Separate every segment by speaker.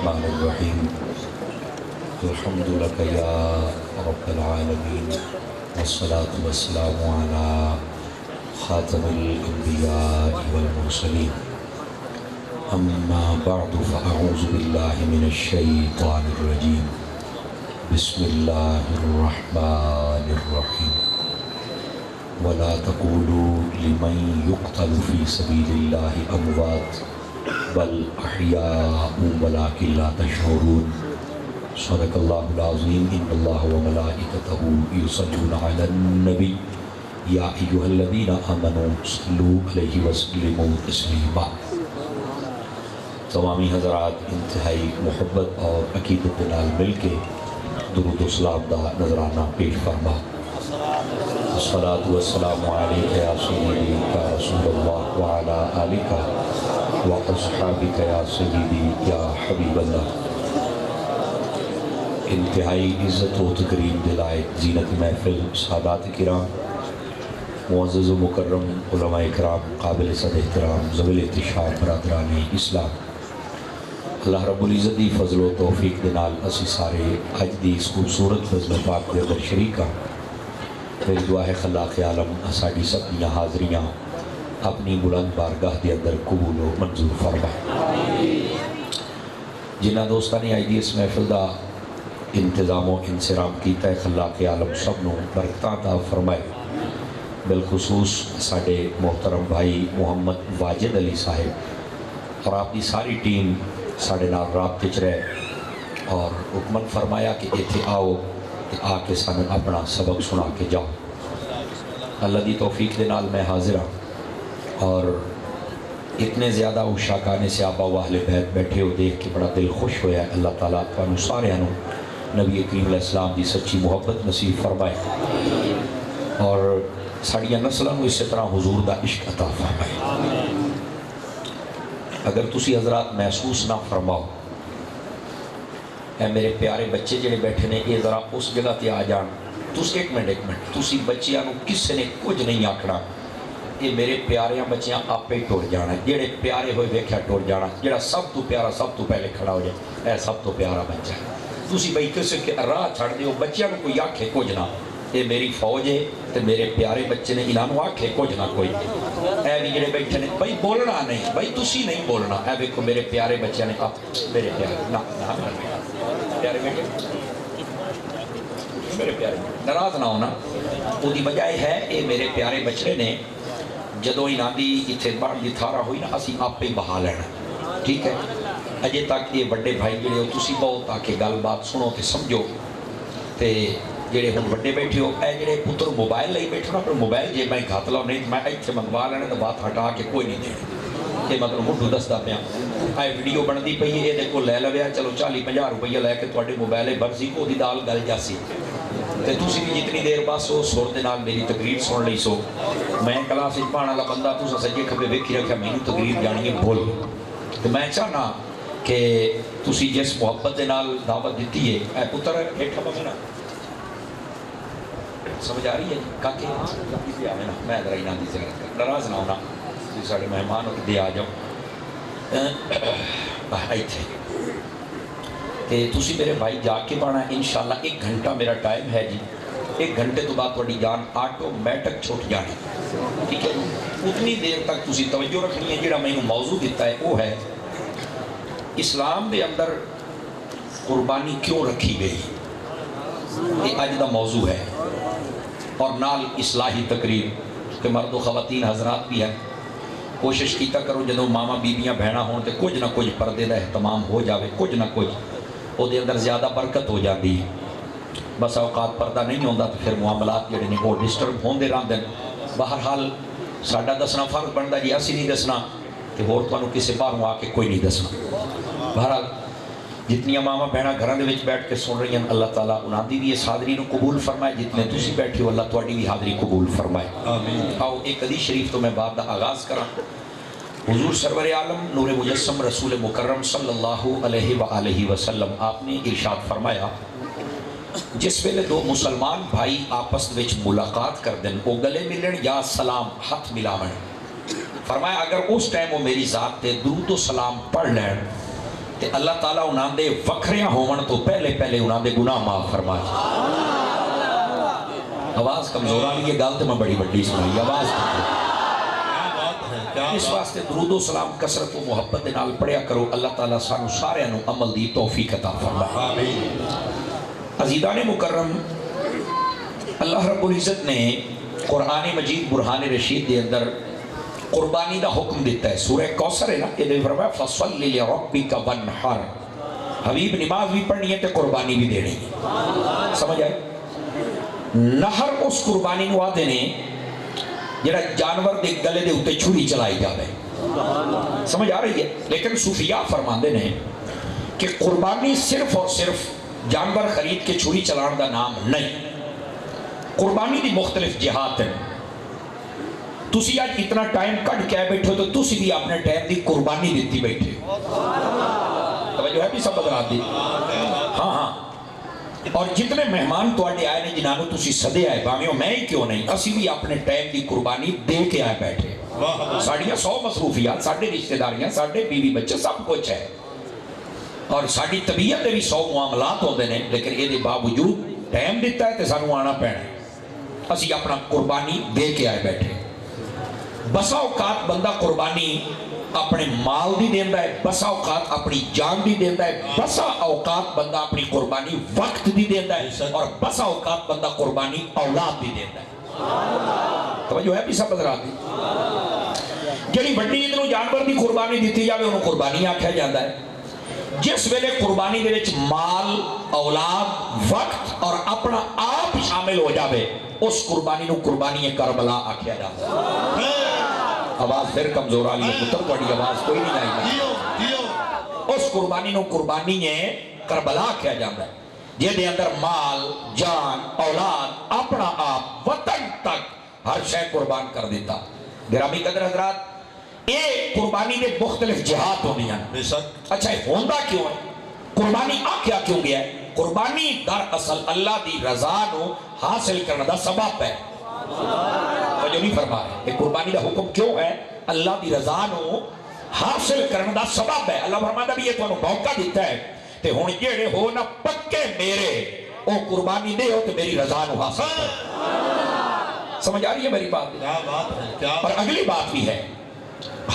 Speaker 1: الرحمن الرحیم الحمد لک یا رب العالمین والصلاة والسلام علی خاتم الانبیاء والمرسلین اما بعد فاعوذ باللہ من الشیطان الرجیم بسم اللہ الرحمن الرحیم ولا تقولوا لمن يقتل في سبيل الله اموات بل احیاء ولکن لا تشعرون صدق اللہ العظیم ان اللہ وملائکتہ یصلون علی النبی یا ایھا الذین آمنوا صلوا علیہ وسلموا تسلیما۔ تمامی حضرات انتہائی محبت اور عقیدت نال مل کے درود و سلام دا نذرانہ پیش فرما۔ الصلاۃ والسلام علیک یا سیدی یا رسول اللہ وعلی آلک واصحابک یا سیدی یا حبیب اللہ۔ انتہائی عزت و تکریم دلائے زینت محفل سادات کرام، معزز و مکرم علماء کرام، قابل صد احترام ذوی الاحتشام برادران اسلام، اللہ رب العزت دی فضل و توفیق دے نال اسی سارے اج دی اس خوبصورت نظم پاک دے اندر شریکاں۔ میری دعا ہے خلاق عالم ساڈی سب دیاں حاضریاں اپنی بلند بارگاہ دے اندر قبول و منظور فرما۔ جنہاں دوستاں نے اج دی اس محفل دا انتظام و انصرام کیتا ہے، خلاق عالم سب نو برکتاں عطا فرمائے۔ بالخصوص ساڈے محترم بھائی محمد واجد علی صاحب اور آپ دی ساری ٹیم ساڈے نال رابطے وچ رہے اور حکمت فرمایا کہ ایتھے آؤ تے آ کے سانوں اپنا سبق سنا کے جاؤ۔ اللہ دی توفیق دے نال میں حاضر ہوں اور اتنے زیادہ عشاقان صحابہ و اہل بیت بیٹھے ہو دیکھ کے بڑا دل خوش ہویا ہے۔ اللہ تعالیٰ تانوں سارے نبی کریم علیہ السلام دی سچی محبت نصیب فرمائے اور ساڑیاں نسلوں کو اسی طرح حضور دا عشق عطا فرمائے۔ اگر تسی حضرات محسوس نہ فرماؤ، اے میرے پیارے بچے جڑے بیٹھے نے یہ ذرا اس جگہ تے آ جان۔ تس ایک منٹ تسی بچیاں نو کسے نے کچھ نہیں آکھنا، یہ میرے پیاریاں بچیاں آپے ٹر جانا، جڑے پیارے ہوئے ویکھیا ٹر جانا، جڑا سب تو پیارا سب تو پہلے کھڑا ہو جائے اے سب تو پیارا بچہ ہے۔ تسی بھئی کسے کے راہ چھڑ دیو، بچیاں نو کوئی آکھے کچھ نہ، یہ میری فوج ہے تے میرے پیارے بچے نے انہاں نو آکھے کچھ نہ کوئی۔ اے بھی جڑے بیٹھے نے بھئی بولنا نہیں، بھئی تسی نہیں بولنا، اے دیکھو میرے پیارے بچے نے میرے پیارے نہ پیارے بیٹے میرے پیارے ناراض نہ ہونا، وہ دی وجہ ہے اے میرے پیارے بچے نے جدوں انہاں دی اتھے بڑھ دی تھارا ہوئی نا اسی آپ پہ بہا لینا، ٹھیک ہے؟ اجے تک یہ بڑے بھائی جڑے ہو تسی بہت تاکہ گل بات سنو تے سمجھو تے جڑے ہن بڑے بیٹھے ہو اے جڑے پتر موبائل لئی بیٹھے نا پر موبائل جے میں گھت لاؤ نہیں میں ایتھے منگوا لینے تے بات ہٹا کے کوئی نہیں دینا، یہ مطلب مٹھو دسدا پیا اے ویڈیو بندی پئی ہے یہ کوئی لے لویا چلو 40-50 روپیہ لے کے تواڈے موبائل برزی کو دی دال گل جاسی تے تسی بھی جتنی دیر بس ہو سر دے نال میری تقریر سن لئی سو میں کلاس وچ پڑھن والا بندہ تساں سجے کھبے ویکھی رکھیا مینوں تقریر جانی ہے بول تے میں چاہنا کہ تسی جس محبت دے نال دعوت دتی ہے اے پتر ہیٹھا پوے نا سمجھ آ رہی ہے کاکے کسی آوے نا میں ذرا انہاں دی زیارت کر ناراض نہ ہونا تسی ساڈے مہمان ہو دے آ جاؤ ایتھے تے تسی میرے بھائی جا کے پڑھنا ہے انشاءاللہ 1 گھنٹہ میرا ٹائم ہے جی 1 گھنٹے تو بعد تھوڑی جان آٹومیٹک چھوٹ جانی، ٹھیک ہے؟ اتنی دیر تک تسی توجہ رکھنی ہے۔ جڑا میں موضوع دیتا ہے وہ ہے اسلام دے اندر قربانی کیوں رکھی گئی، یہ اج دا موضوع ہے اور نال اصلاحی تقریر کہ مرد و خواتین حضرات بھی ہیں کوشش کیتا کرو جدوں ماما بیبیاں بہنا ہون تے کچھ نہ کچھ پردے دا اہتمام ہو جاوے، کچھ نہ کچھ وہ دے اندر زیادہ برکت ہو جاتی ہے۔ بس اوقات پردہ نہیں ہوندہ تو پھر معاملات جڑے نے وہ ڈسٹرب ہوندے رہندے۔ بہرحال ساڈا دسنا فرض بندا جی اسی نہیں دسنا تے ہور تانوں کسے باہروں آ کے کوئی نہیں دسنا۔ بہرحال جتنی ماما بہنا گھراں دے وچ بیٹھ کے سن رہی ہیں اللہ تعالیٰ انہاں دی بھی اس حاضری نو قبول فرمائے، جتنے تسی بیٹھے ہو اللہ تواڈی بھی حاضری قبول فرمائے آمین۔ آؤ ایک حدیث شریف تو میں بات دا آغاز کراں۔ حضور سرور عالم نور مجسم رسول مکرم صلی اللہ علیہ وآلہ وسلم آپ نے ارشاد فرمایا جس ویلے دو مسلمان بھائی آپس وچ ملاقات کر دیں وہ گلے ملن یا سلام ہاتھ ملاون، فرمایا اگر اس ٹائم وہ میری ذات تے درود و سلام پڑھ لین تے اللہ تعالیٰ انہاں دے وکھریاں ہون تو پہلے پہلے انہاں دے گناہ معاف فرما دے۔ آواز کمزور آ رہی ہے، گل تے میں بڑی بڑی سنائی، آواز اس واسطے درود و سلام کثرت و محبت دے نال پڑھیا کرو۔ اللہ تعالیٰ سانو سارے نو عمل دی توفیق عطا فرمائے۔ عزیزان مکرم، اللہ رب العزت نے قرآن مجید برہان رشید دے اندر قربانی دا حکم دیتا ہے۔ سورہ کوثر ہے نا، یہ دے فرمایا فَصَلِّ لِرَبِّكَ وَانْحَرْ، حبیب نماز بھی پڑھنی ہے تے قربانی بھی دینی ہے۔ سمجھ آئے؟ نہر اس قربانی نو آدھے نے جڑا جانور دے گلے دے اتے چھری چلائی جاوے، سمجھ آ رہی ہے؟ لیکن صوفیاء فرماندے نے کہ قربانی صرف اور صرف جانور خرید کے چھری چلان دا نام نہیں، قربانی دی مختلف جہات ہیں۔ تسی آج اتنا ٹائم کٹ کے بیٹھو تو تسی بھی اپنے ٹائم دی قربانی دیتی بیٹھے ہو، توجہ ہے بھی سب بدرات دی؟ ہاں ہاں، اور جتنے مہمان تو آڈے آئے نے جنہوں تسی صدے آئے بامیوں میں ہی کیوں نہیں، اسی بھی اپنے ٹائم دی قربانی دے کے آئے بیٹھے۔ ساڑیاں 100 مصروفیات، ساڑھے رشتہ داریاں، ساڑھے بیوی بچے سب کچھ ہے، اور ساڑھی طبیعت دے بھی 100 معاملات ہوندے نے، لیکن یہ دے باوجود ٹائم دیتا ہے تے سانو آنا پینا ہے، اسی اپنا قربانی دے کے آئے بیٹھے۔ بسا اوقات بندہ قربانی اپنے مال دی دیندہ ہے، بسا اوقات اپنی جان دی دیندہ ہے، بسا اوقات بندہ اپنی قربانی وقت دی دیندہ ہے، اور بسا اوقات بندہ قربانی اولاد دی دیندہ ہے۔ توجہ ہے بھی سب حضرات دی؟ جڑی بڑی عید نو جانور دی قربانی دیتی جاوے انہوں قربانی آکھیا جاتا ہے۔ جس ویلے قربانی دے وچ مال، اولاد، وقت اور اپنا آپ شامل ہو جاوے اس قربانی نو قربانی کربلا آکھیا جاتا ہے۔ آواز پھر کمزور آ لی ہے پتر، بڑی آواز کوئی نہیں آئی۔ اس قربانی نو قربانی کربلا آکھیا جاتا ہے، جے دے اندر مال، جان، اولاد، اپنا آپ، وطن تک ہر شے قربان کر دیتا۔ گرامی قدر حضرات، یہ قربانی دے مختلف جہات ہونی ہیں۔ اچھا یہ ہوندہ کیوں ہے؟ قربانی آکھیا کیوں گیا ہے؟ قربانی در اصل اللہ دی رضا نو حاصل کرنے دا سبب ہے۔ جو نہیں فرما رہے کہ قربانی دا حکم کیوں ہے؟ اللہ دی رضا نو حاصل کرنے دا سبب ہے۔ اللہ فرماتا بھی یہ تو انہوں موقع دیتا ہے تے ہون جیڑے ہو نہ پکے میرے او قربانی دے ہو تے میری رضا نو حاصل کر۔ سمجھ آ رہی ہے میری بات؟ اور اگلی بات بھی ہے،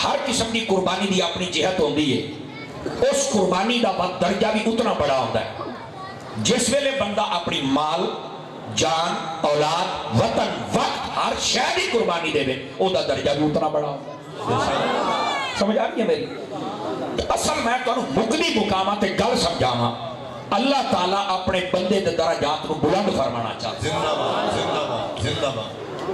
Speaker 1: ہر قسم کی قربانی دی اپنی جہت ہوندی ہے، اس قربانی دا درجہ بھی اتنا بڑا ہوتا ہے۔ جس ویلے بندہ اپنی مال، جان، اولاد، وطن، وقت ہر شے دی قربانی دے او دا درجہ بھی اتنا بڑا ہوتا ہے۔ سمجھ آ رہی ہے میری؟ اصل میں تو مقدی مقامات گل سمجھاواں، اللہ تعالیٰ اپنے بندے دے درجات کو بلند فرمانا چاہتا ہے۔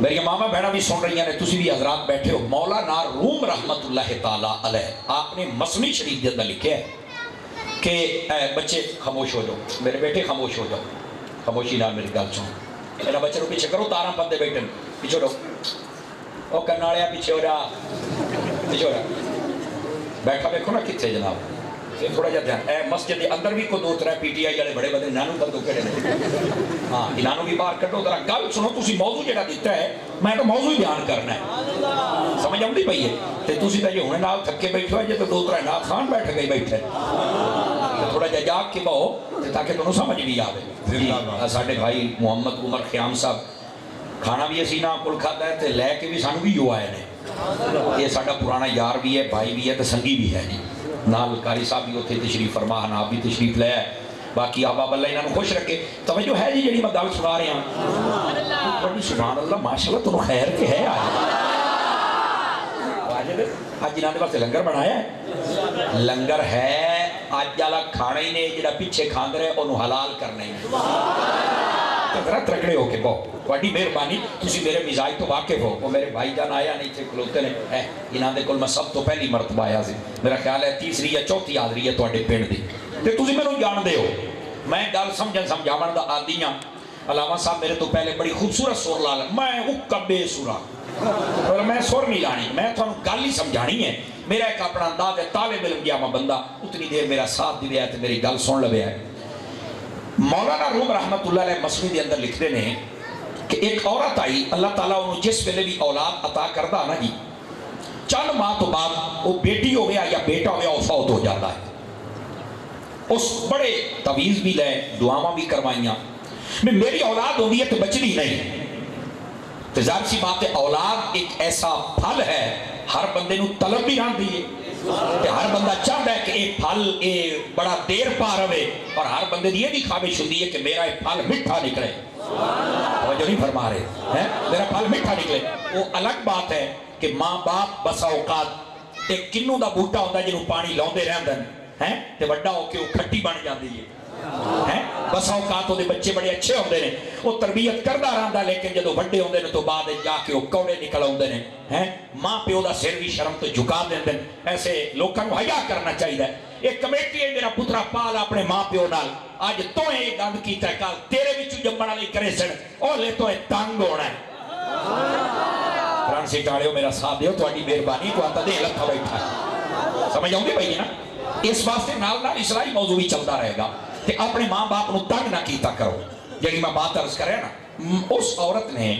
Speaker 1: میری ماما بہنہ بھی سن رہی ہیں، تسی بھی حضرات بیٹھے ہو۔ مولانا روم رحمت اللہ تعالیٰ علیہ آپ نے مثنوی شریف کے اندر لکھے ہے کہ اے بچے خاموش ہو جاؤ، میرے بیٹے خاموش ہو جاؤ، خاموشی نال میری گل سن، میرا بچے رو پیچھے کرو، تاراں پندے بیٹھے پیچھے ہو، او کناڑیا پیچھے ہو رہا، پیچھے ہو رہا، بیٹھا بیٹھو نا کتھے جناب، تھوڑا جا دھیان، اے مسجد کے اندر بھی کو دو ترے پی ٹی آئی والے بڑے بڑے انہوں کر دو کہڑے ہاں انہوں بھی باہر کٹو، ذرا گل سنو، تسی موضوع جڑا دیتا ہے میں تو موضوع بیان کرنا ہے، سمجھ آؤں پئی ہے تے تسی تے ہنے نال تھکے بیٹھے ہو جے تے دو ترے نات خان بیٹھ گئے بیٹھے تھوڑا جا جاگ کے بہو تاکہ تمہیں سمجھ بھی آوے۔ ساڈے بھائی محمد عمر خیام صاحب کھانا بھی اسی نہ کل کھاتا ہے تے لے کے بھی سانو بھی جو آئے نے، یہ ساڈا پرانا یار بھی ہے، بھائی بھی ہے تے سنگی بھی ہے جی، نال قاری صاحب بھی اتنے تشریف فرما، آپ بھی تشریف لے، باقی آبا اللہ انہوں خوش رکھے۔ توجہ ہے جی جڑی میں گل سنا رہے ہیں، بڑی سبحان اللہ ماشاءاللہ تمہیں خیر کے ہے آج جنہوں نے واسطے لنگر بنایا ہے، لنگر ہے آج جالا کھانا ہی نہیں، جڑا پیچھے کھاند رہے انہوں حلال کرنا ہی تو ذرا ترکڑے ہو کے بہو، بڑی مہربانی، تسی میرے مزاج تو واقف ہو، وہ میرے بھائی جان آیا نہیں تھے کھلوتے نے، انہاں دے کل میں سب تو پہلی مرتبہ آیا سی، میرا خیال ہے تیسری یا چوتھی حاضری ہے تواڈے پنڈ دی، تے تسی میں جان دے ہو، میں گل سمجھاون دا عادی ہاں۔ علامہ صاحب میرے تو پہلے بڑی خوبصورت سور لا لیں، میں حکم بے سورا، اور میں سور نہیں لانی، میں تو گل ہی سمجھانی ہے، میرا ایک اپنا انداز ہے، طالب علم گیا میں بندہ اتنی دیر میرا ساتھ دی ہے تے میری گل سن لوے ہے۔ مولانا روم رحمت اللہ علیہ مسنوی دے اندر لکھتے ہیں کہ ایک عورت آئی، اللہ تعالیٰ انہوں جس ویلے بھی اولاد عطا کردہ نا جی، چند ماہ تو بعد وہ بیٹی ہو گیا یا بیٹا ہو گیا وہ فوت ہو جاتا ہے، اس بڑے تویز بھی لے دعاواں بھی کروائیاں میں میری اولاد ہوگی ہے تو بچنی نہیں تو ظاہر سی بات ہے اولاد ایک ایسا پھل ہے ہر بندے نو طلب بھی رہندی ہے کہ ہر بندہ چاہتا ہے کہ یہ پھل یہ بڑا دیر پا رہے اور ہر بندے دی یہ بھی خواہش ہوتی ہے کہ میرا یہ پھل میٹھا نکلے توجہ نہیں فرما رہے ہیں میرا پھل میٹھا نکلے وہ الگ بات ہے کہ ماں باپ بسا اوقات ایک کنوں دا بوٹا ہوتا ہے جنہوں پانی لاؤندے رہندے ہیں تے وڈا ہو کے وہ کھٹی بن جاتی ہے بسا اوقات وہ بچے بڑے اچھے ہوندے نے وہ تربیت کردا رہندا لیکن جدو وڈے ہوندے نے تو بعد جا کے وہ کوڑے نکل آندے نے ماں پیو دا سر بھی شرم تو جھکا دیندے ایسے لوکاں نوں حیا کرنا چاہیے ایک کمیٹی ہے میرا پترا پال اپنے ماں پیو نال اج تو یہ گند کیتا ہے کل تیرے وچوں جمن والے کرے سن او لے تو تنگ ہونا ہے فرانسی ٹاڑیو میرا ساتھ دیو تہاڈی مہربانی تو آتا دے لکھا بیٹھا ہے سمجھ آؤں گے بھائی نا اس واسطے نال نال اسلائی موضوع بھی چلتا رہے گا کہ اپنے ماں باپ نو تنگ نہ کیتا کرو جڑی میں بات عرض کرے نا اس عورت نے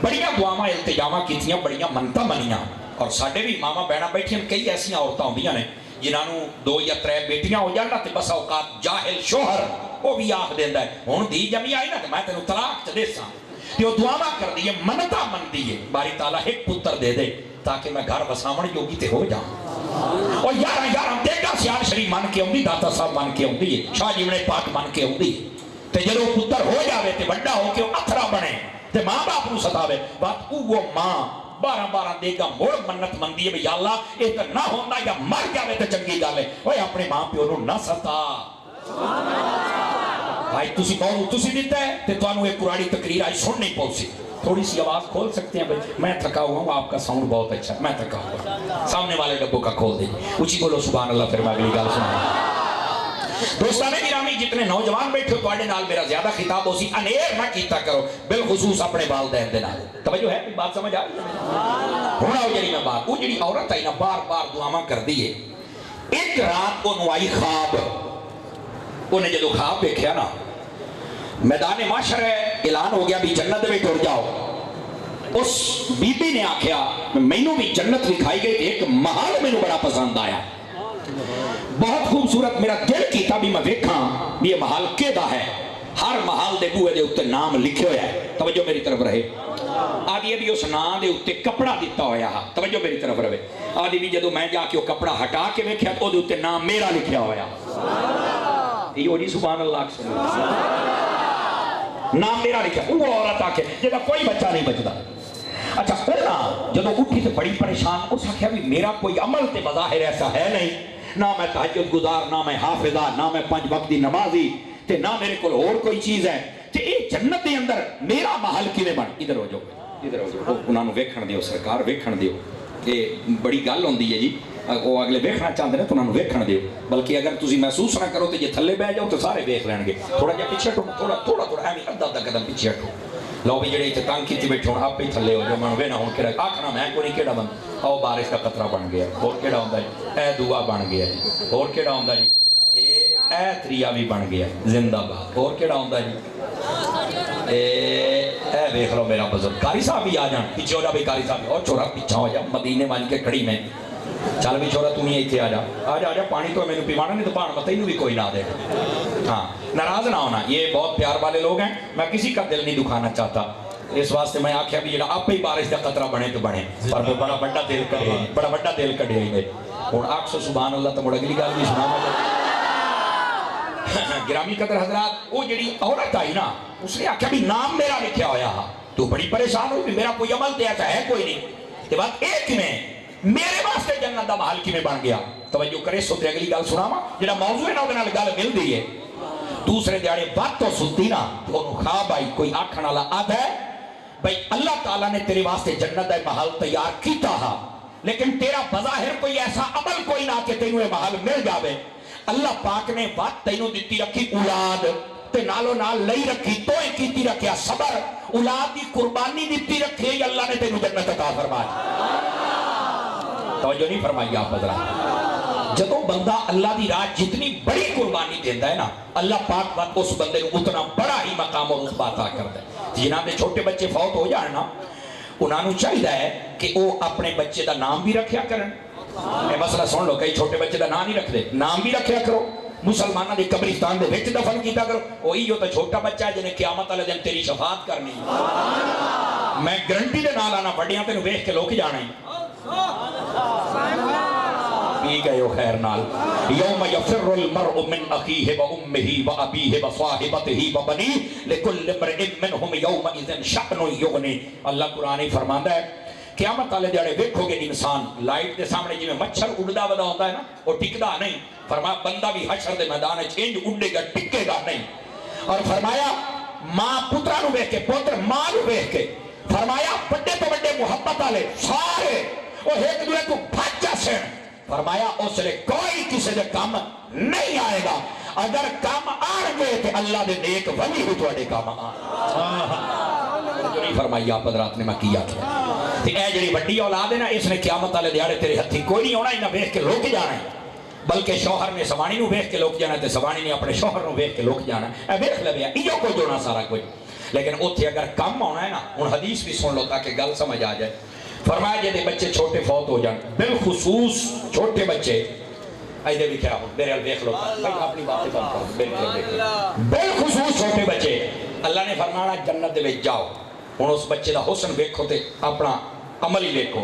Speaker 1: بڑیاں دعاواں التجاواں کیتیاں بڑیاں منتاں منیاں اور ساڈے بھی ماما بہنا بیٹھیاں کئی ایسی عورتاں ہوندیاں نے جنہاں نو 2 یا 3 بیٹیاں ہو جان تے بس اوقات جاہل شوہر وہ بھی آکھ دیندا ہے ہن دھی جمی آئی نا تے میں تینوں طلاق چ دیساں تے وہ دعاواں کردی ہے منتاں مندی ہے باری تعالیٰ ایک پتر دے دے تاکہ میں گھر وساون جوگی تے ہو جاؤں اور یارہ دیگا سیال شریف من کے ہوندی داتا صاحب من کے ہوندی ہے شاہ جیونے پاک من کے ہوندی تے جدو پتر ہو جاوے تے بڑا ہو کے اتھرا بنے تے ماں باپ نو ستاوے بات وہ ماں 12 دیگا موڑ منت مندی ہے بھی یا اللہ یہ تو نہ ہوندہ یا مر جاوے تے چنگی گل ہے اوے اپنے ماں پیو نو نہ ستا بھائی تسی موضوع تسی دیتا ہے تے تو انو ایک قرآنی تقریر آئی سن نہیں پہنچی تھوڑی سی آواز کھول سکتے ہیں بھائی میں تھکا ہوا ہوں آپ کا ساؤنڈ بہت اچھا میں تھکا ہوا سامنے والے ڈبوں کا کھول دیں اچھی بولو سبحان اللہ پھر میں اگلی گل سنا دوستانے گرامی جتنے نوجوان بیٹھے تو آڑے نال میرا زیادہ خطاب ہو سی انیر نہ کیتا کرو بالخصوص اپنے والدین دے نال توجہ ہے بات سمجھ آ ہونا ہو جڑی میں بات وہ جڑی عورت آئی نا بار بار دعاواں کر دی ہے ایک رات کو نوائی خواب انہیں جدو خواب دیکھیا نا میدان معاشر ہے اعلان ہو گیا بھی جنت میں ٹر جاؤ اس بی بی نے آکھیا مینوں بھی جنت دکھائی گئی ایک محل مینوں بڑا پسند آیا بہت خوبصورت میرا دل کیتا بھی میں دیکھاں بھی یہ محل کیدا ہے ہر محل دے بوئے دے اتے نام لکھے ہویا ہے توجہ میری طرف رہے آدھی بھی اس نام دے اتے کپڑا دیتا ہویا ہے توجہ میری طرف رہے آدھی بھی جدو میں جا کے وہ کپڑا ہٹا کے دیکھیا تو دے اتے نام میرا لکھیا ہویا یہ ہو جی سبحان اللہ نام میرا لکھا وہ عورت آکے جیسا کوئی بچہ نہیں بچتا اچھا اونا جدو اٹھی تو بڑی پریشان اس آکھیا بھی میرا کوئی عمل تے بظاہر ایسا ہے نہیں نہ میں تہجد گزار نہ میں حافظہ نہ میں 5 وقت دی نمازی تے نہ میرے کو اور کوئی چیز ہے تے اے جنت دے اندر میرا محل کیویں بن ادھر ہو جاؤ انہاں نو ویکھن دیو سرکار ویکھن دیو کہ بڑی گل ہوندی ہے جی وہ اگلے ویکھنا چاہتے ہیں تو انہوں نے ویکھن دیو بلکہ اگر تسی محسوس نہ کرو تو یہ تھلے بہ جاؤ تو سارے ویکھ لین گے تھوڑا جہا پیچھے ہٹو تھوڑا ایویں ادھا قدم پیچھے ہٹو لو بھی جڑے اتنے تنگ کیتی بیٹھے ہوں آپ ہی تھلے ہو جاؤ میں وینا ہوں کہ آکھنا میں کوئی نہیں کیڑا بند آؤ بارش کا قطرہ بن گیا اور کیڑا ہوندا جی اے دعا بن گیا جی اور کیڑا ہوندا جی اے تریا بھی بن گیا زندہ باد اور کیڑا ہوندا جی اے دیکھ لو میرا بزرگ قاری صاحب بھی آ جان پیچھے ہو جا بھی قاری صاحب اور چھوڑا پیچھا ہو جا مدینے مان کے کھڑی میں چل بھی چھوڑا تم ہی ایتھے آ جا پانی تو میں نے پیوانا نہیں تو پان مت بھی کوئی نہ دے ہاں ناراض نہ ہونا یہ بہت پیار والے لوگ ہیں میں کسی کا دل نہیں دکھانا چاہتا اس واسطے میں آکھیا بھی جڑا آپ ہی بارش کا قطرہ بنے تو بنے پر وہ بڑا بڑا دل کڈے گئے ہن آکھو سبحان اللہ تو مڑ اگلی گل بھی سنا گرامی قدر حضرات وہ جڑی عورت آئی نا اس نے آکھیا بھی نام میرا لکھیا ہویا تو بڑی پریشان ہوئی میرا کوئی عمل تے ایسا ہے کوئی نہیں تے بات ایک میں میرے واسطے جنت دا محل کیویں بن گیا توجہ کرے سو تے اگلی گل سناواں جڑا موضوع ہے نا اودے نال گل ملدی ہے دوسرے دیہڑے وقت تو ستی نا تو انہوں خواب آئی کوئی آکھن والا اد ہے بھئی اللہ تعالیٰ نے تیرے واسطے جنت دا محل تیار کیتا ہا لیکن تیرا بظاہر کوئی ایسا عمل کوئی نہ کہ تینوں یہ محل مل جاوے اللہ پاک نے وقت تینوں دیتی رکھی اولاد تے نالو نال لئی رکھی توئے کیتی رکھیا صبر اولاد دی قربانی دیتی رکھی اللہ نے تینوں جنت عطا فرمائی توجہ نہیں فرمائی آپ حضرات جدو بندہ اللہ دی راہ جتنی بڑی قربانی دیتا ہے نا اللہ پاک وقت اس بندے کو اتنا بڑا ہی مقام اور رتبہ عطا کرتا ہے جنہاں دے چھوٹے بچے فوت ہو جائیں نا انہوں چاہیے ہے کہ وہ اپنے بچے دا نام بھی رکھیا کرن اے مسئلہ سن لو کئی چھوٹے بچے دا نام نہیں رکھ دے نام بھی رکھیا کرو مسلمانوں کی قبرستان دے وچ دفن کیتا کرو. وہی جو تو چھوٹا بچہ ہے جنہیں قیامت والے دن تیری شفاعت کرنی. میں گارنٹی دے نال آنا بڑیاں تینوں ویکھ کے لوک جانا ہے. پی گئے ہو خیر نال. یوم یفر المرء من اخیہ و امہ و ابیہ و صاحبتہ و بنیہ لکل امرئ منہم یومئذ شأن یغنی. اللہ قرآن ہی فرماندا ہے قیامت والے دیہڑے ویکھو گے انسان لائٹ دے سامنے جویں مچھر اڑدا ودا ہوتا ہے نا, وہ ٹکدا نہیں. فرمایا بندہ بھی حشر دے میدان وچ انج اڑے گا ٹکے گا نہیں. اور فرمایا ماں پترا نو ویکھ کے, پتر ماں نو ویکھ کے, فرمایا بڑے تو بڑے محبت والے سارے وہ ایک دوسرے کو بھاجا سن. فرمایا اس نے کوئی کسی دے کام نہیں آئے گا. اگر کام آن گے تو اللہ دے نیک ولی بھی تواڈے کام نہیں. فرمائی آپ حضرات نے میں کیا کیا تے اے جڑی بڑی اولاد ہے نا, اس نے قیامت والے دیہڑے تیرے ہتھی کوئی نہیں ہونا, انہاں ویکھ کے لوک جانا ہے. بلکہ شوہر نے سوانی نو ویکھ کے لوک جانا تے سوانی نے اپنے شوہر نو ویکھ کے لوک جانا. اے ویکھ لویا ایو کچھ ہونا سارا کچھ. لیکن اوتھے اگر کم ہونا ہے نا, ہن حدیث بھی سن لو تاکہ گل سمجھ آ جائے. فرمایا جے دے بچے چھوٹے فوت ہو جان, بالخصوص چھوٹے بچے, ایدے بھی کیا ہو میرے دیکھ لو بھائی اپنی باتیں بند کرو, بالکل دیکھ لو, بالخصوص چھوٹے بچے. اللہ نے فرمایا جنت دے وچ جاؤ. ہن اس بچے دا حسن ویکھو تے اپنا عمل ہی ویکھو.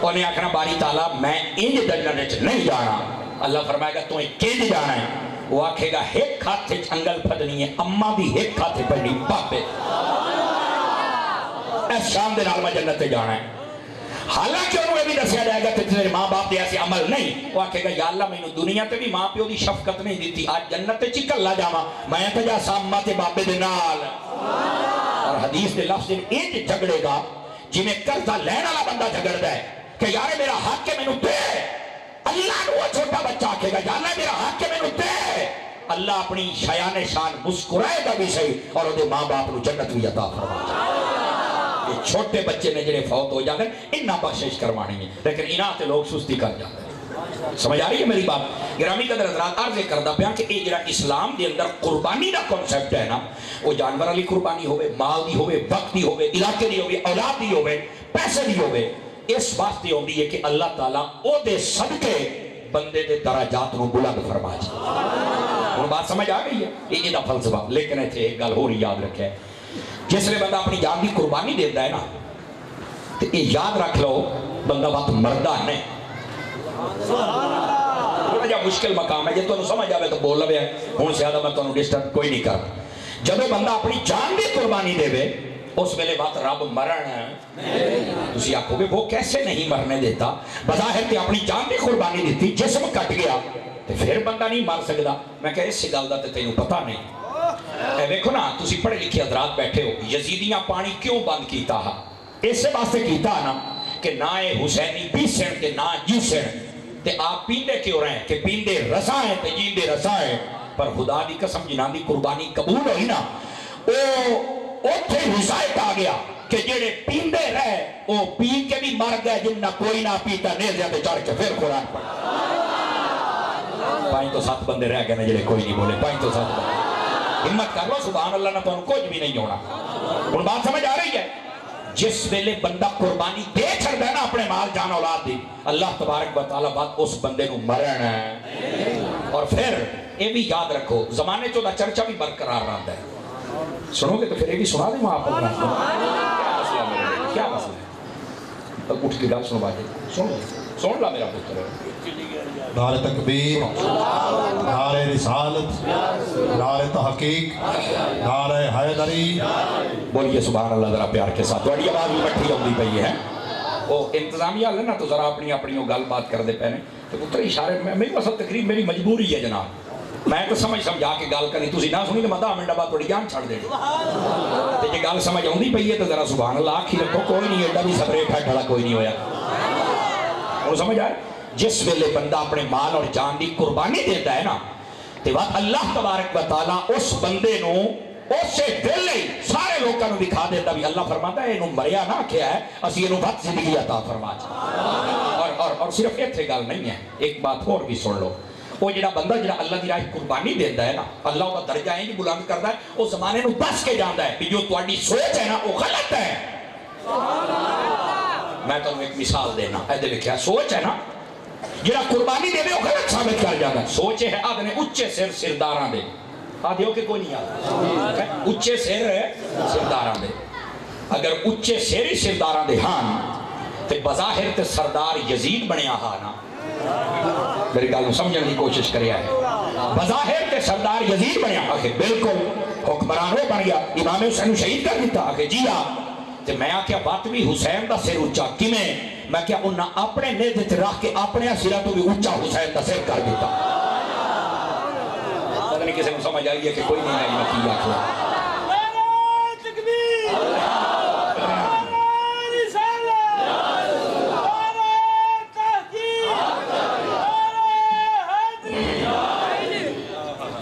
Speaker 1: انہیں آکھنا باری تعالیٰ میں انج جنت وچ نہیں جانا. اللہ فرمائے گا تو کنج جانا ہے. وہ آکھے گا ایک ہاتھ انگل پھڑنی ہے اماں بھی, ایک ہاتھ پھڑنی باپے. اس شان دے نال میں جنت تے جانا ہے. حالانکہ انہوں نے بھی دسیا جائے گا کہ تیرے ماں باپ دے ایسے عمل نہیں. وہ آکھے گا یا اللہ میں دنیا تے بھی ماں پیو دی شفقت نہیں دیتی, آج جنت تے چکل لا جاواں میں تے جا ساماں تے باپے دے نال. اور حدیث دے لفظ انج جھگڑے گا جی میں قرضہ لین والا بندہ جھگڑدا ہے کہ یار میرا حق کے مینوں دے. اللہ نو وہ چھوٹا بچہ آکھے گا یا اللہ میرا حق کے مینوں دے. اللہ اپنی شایان شان مسکرائے گا بھی صحیح اور دے ماں باپ نو جنت بھی عطا فرمائے. یہ چھوٹے بچے نے جڑے فوت ہو جاتے ہیں انہاں بخشش کروانی ہے, لیکن انہاں تے لوگ سستی کر جاتے ہیں. سمجھ آ رہی ہے میری بات؟ گرامی قدر حضرات عرض کردہ پیا کہ یہ جڑا اسلام دے اندر قربانی دا کنسپٹ ہے نا, وہ جانور والی قربانی ہوئے, مال دی ہوئے, وقت دی ہوئے, علاقے دی ہوئے, اولاد دی ہوئے, پیسے دی ہوئے, اس واسطے ہوندی ہے کہ اللہ تعالیٰ او دے صدقے بندے دے درجات نو بلند فرما جائے. اور بات سمجھ آ گئی ہے؟ یہ دا فلسفہ. لیکن ایتھے ایک گل ہور یاد رکھے, جس لئے بندہ اپنی جان دی قربانی دیتا ہے نا, تو یہ یاد رکھ لو بندہ بات مردہ نہیں. تھوڑا جا مشکل مقام ہے, جب تو سمجھ آوے تو بول لوے, ہوں زیادہ میں تو ڈسٹرب کوئی نہیں کر. جب بندہ اپنی جان دی قربانی دے وے اس ویلے بات رب مرن ہے. تسی آکھو گے وہ کیسے نہیں مرنے دیتا, بظاہر تے اپنی جان دی قربانی دیتی, جسم کٹ گیا تو پھر بندہ نہیں مر سکتا. میں کہا اس گل دا تے تینوں پتہ نہیں. اے دیکھو نا تسی پڑھے لکھے حضرات بیٹھے ہو, یزیدیاں پانی کیوں بند کیتا ہے؟ اس سے واسطے کیتا نا کہ نہ حسینی پیسن تے نہ جیسن, تے آپ پیندے کیوں رہے ہیں کہ پیندے رسا ہیں تے جیندے رسا ہیں. پر خدا دی قسم جنہاں دی قربانی قبول ہوئی نا, اوتھے ہدایت آ گیا کہ جڑے پیندے رہے وہ پی کے بھی مر گئے, جنہ کوئی نہ پیتا نیزے تے چڑھ کے پھر قرآن پڑھا. 5 تو 7 بندے رہ گئے نا جڑے کوئی نہیں بولے, 5 تو 7 بندے. ہمت کر لو سبحان اللہ نہ تو کچھ بھی نہیں ہونا. اور بات سمجھ آ رہی ہے؟ جس ویلے بندہ قربانی دے چھڑ ہے نا اپنے مال جان اولاد دی, اللہ تبارک و تعالیٰ بات اس بندے نو مرن ہے. اور پھر یہ بھی یاد رکھو زمانے چودہ چرچا بھی برقرار رہتا ہے. سنو گے تو پھر یہ بھی سنا دیں آپ اپنا کیا مسئلہ ہے. اٹھ کے گل سنوا دے, سن لا میرا پتر.
Speaker 2: نعرہ تکبیر, نعرہ رسالت, نعرہ تحقیق, نعرہ حیدری.
Speaker 1: بولیے سبحان اللہ ذرا پیار کے ساتھ. بڑی آواز بھی بٹھی ہوتی پئی ہے. وہ انتظامیہ ہے نا تو ذرا اپنی گل بات کر دے پہنے تو پتر اشارے میں میری اصل تقریب میری مجبوری ہے جناب. میں تو سمجھا کے گل کری, تسی نہ سنی تو میں 10 منٹ بعد تھوڑی جان چھڑ دے. تے جے گل سمجھ آندی پئی ہے تو ذرا سبحان اللہ آکھی رکھو, کوئی نہیں ایڈا بھی صبرے ٹھڈ والا کوئی نہیں ہویا. اور سمجھ آئے جس ویلے بندہ اپنے مال اور جان دی قربانی دیتا ہے نا, تے وقت اللہ تبارک و تعالیٰ اس بندے نو اسے دل ہی سارے لوگوں نے دکھا دیتا بھی. اللہ فرماتا ہے انہوں مریا نہ کیا ہے, اسی انہوں بہت زندگی عطا فرما چاہتا. اور صرف ایتھے گل نہیں ہے, ایک بات اور بھی سن لو. وہ جڑا بندہ جڑا اللہ دی راہ قربانی دیتا ہے نا, اللہ کا درجہ ہے بلند کرتا ہے, وہ زمانے نو بس کے جانتا ہے کہ جو تہاڈی سوچ ہے نا وہ غلط ہے. میں تمہیں ایک مثال دینا, اے دے ویکھیا سوچ ہے نا جڑا قربانی دے وہ غلط ثابت کر جاتا ہے سوچے ہے آدھنے اچھے سر سرداراں دے آدھے ہو کہ کوئی نہیں آتا اچھے سر سرداراں دے اگر اچھے سر سرداراں دے ہاں تے بظاہر تے سردار یزید بنیا ہاں نا میری گل سمجھنے کی کوشش کریا ہے بظاہر تے سردار یزید بنیا آخر بالکل حکمران وہ بن گیا امام حسین شہید کر دیتا آخر جی ہاں تے میں کیا بات بھی حسین دا سر اچھا کیویں میں کیا انہاں اپنے نیدے تے رکھ کے اپنے سرہ تو بھی اچھا حسین دا سر کر دیتا پتہ نہیں کسی کو سمجھ آئی ہے کہ کوئی نہیں آئی میں کی آخر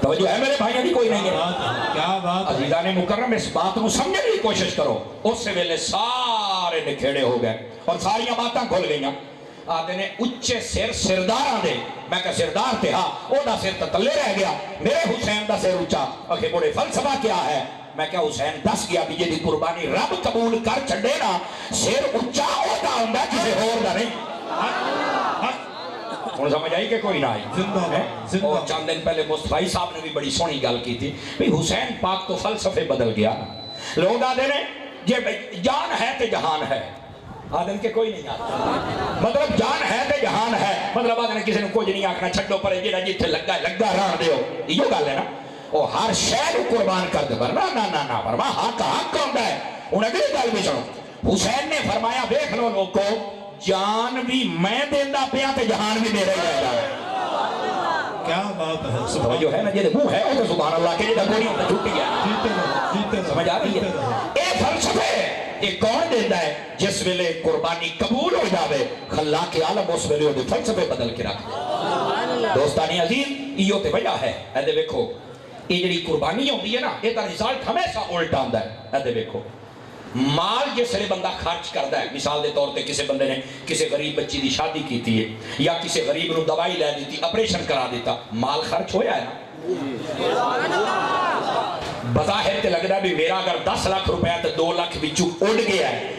Speaker 1: توجہ ہے میرے بھائیوں کی کوئی نہیں ہے
Speaker 2: کیا بات
Speaker 1: عزیزان مکرم اس بات کو سمجھنے کی کوشش کرو اس سے ویلے سارے نکھیڑے ہو گئے اور ساریاں باتاں کھل گئیں آدھے نے اچھے سر سرداراں دے میں کہا سردار تھے ہاں او دا سر تتلے رہ گیا میرے حسین دا سر اچھا اوکے بڑے فلسفہ کیا ہے میں کہا حسین دس گیا بھی یہ قربانی رب قبول کر چھڑے نا سر اچھا ہوتا ہوں گا کسے اور دا نہیں انہوں سمجھ آئی کہ کوئی نہ آئی اور چند دن پہلے مصطفی صاحب نے بھی بڑی سونی گل کی تھی بھی حسین پاک تو فلسفے بدل گیا لوگ آدھے نے یہ جان ہے تے جہان ہے آدھن کے کوئی نہیں آتا مطلب جان ہے تے جہان ہے مطلب آدھن کسی نے کچھ نہیں آکھنا چھڑو پر جیڑا جیتھے لگا ران دیو یہ گل ہے نا وہ ہر شہر قربان کر دے نا نا نا نا فرما حق کون ہے انہیں اگلی گل بھی سنو حسین نے فرمایا دیکھ لو لوگ کو جان بھی میں دیندہ پیا تے جہان بھی میرے جائے گا
Speaker 2: کیا بات ہے
Speaker 1: توجہ ہے نا جیدے منہ ہے وہ تو سبحان اللہ کے جیدہ گوڑیوں پہ چھوٹی ہے سمجھ آ رہی ہے اے فلسفے یہ کون دیندہ ہے جس ویلے قربانی قبول ہو جاوے خلاق عالم اس ویلے وہ فلسفے بدل کے رکھ دے دوستانی عزیز یہ تے وجہ ہے اے دے ویکھو یہ جڑی قربانی ہوتی ہے نا یہ تا رزلٹ ہمیشہ الٹا آندا ہے اے دے ویکھو مال جس لئے بندہ خرچ کرتا ہے مثال دے طور پہ کسی بندے نے کسی غریب بچی دی شادی کیتی ہے یا کسی غریب نو دوائی لے دیتی اپریشن کرا دیتا مال خرچ ہویا ہے نا بظاہر تے لگ رہا ہے بھی میرا اگر 10 لاکھ روپیہ تو 2 لاکھ بچو اڑ گیا ہے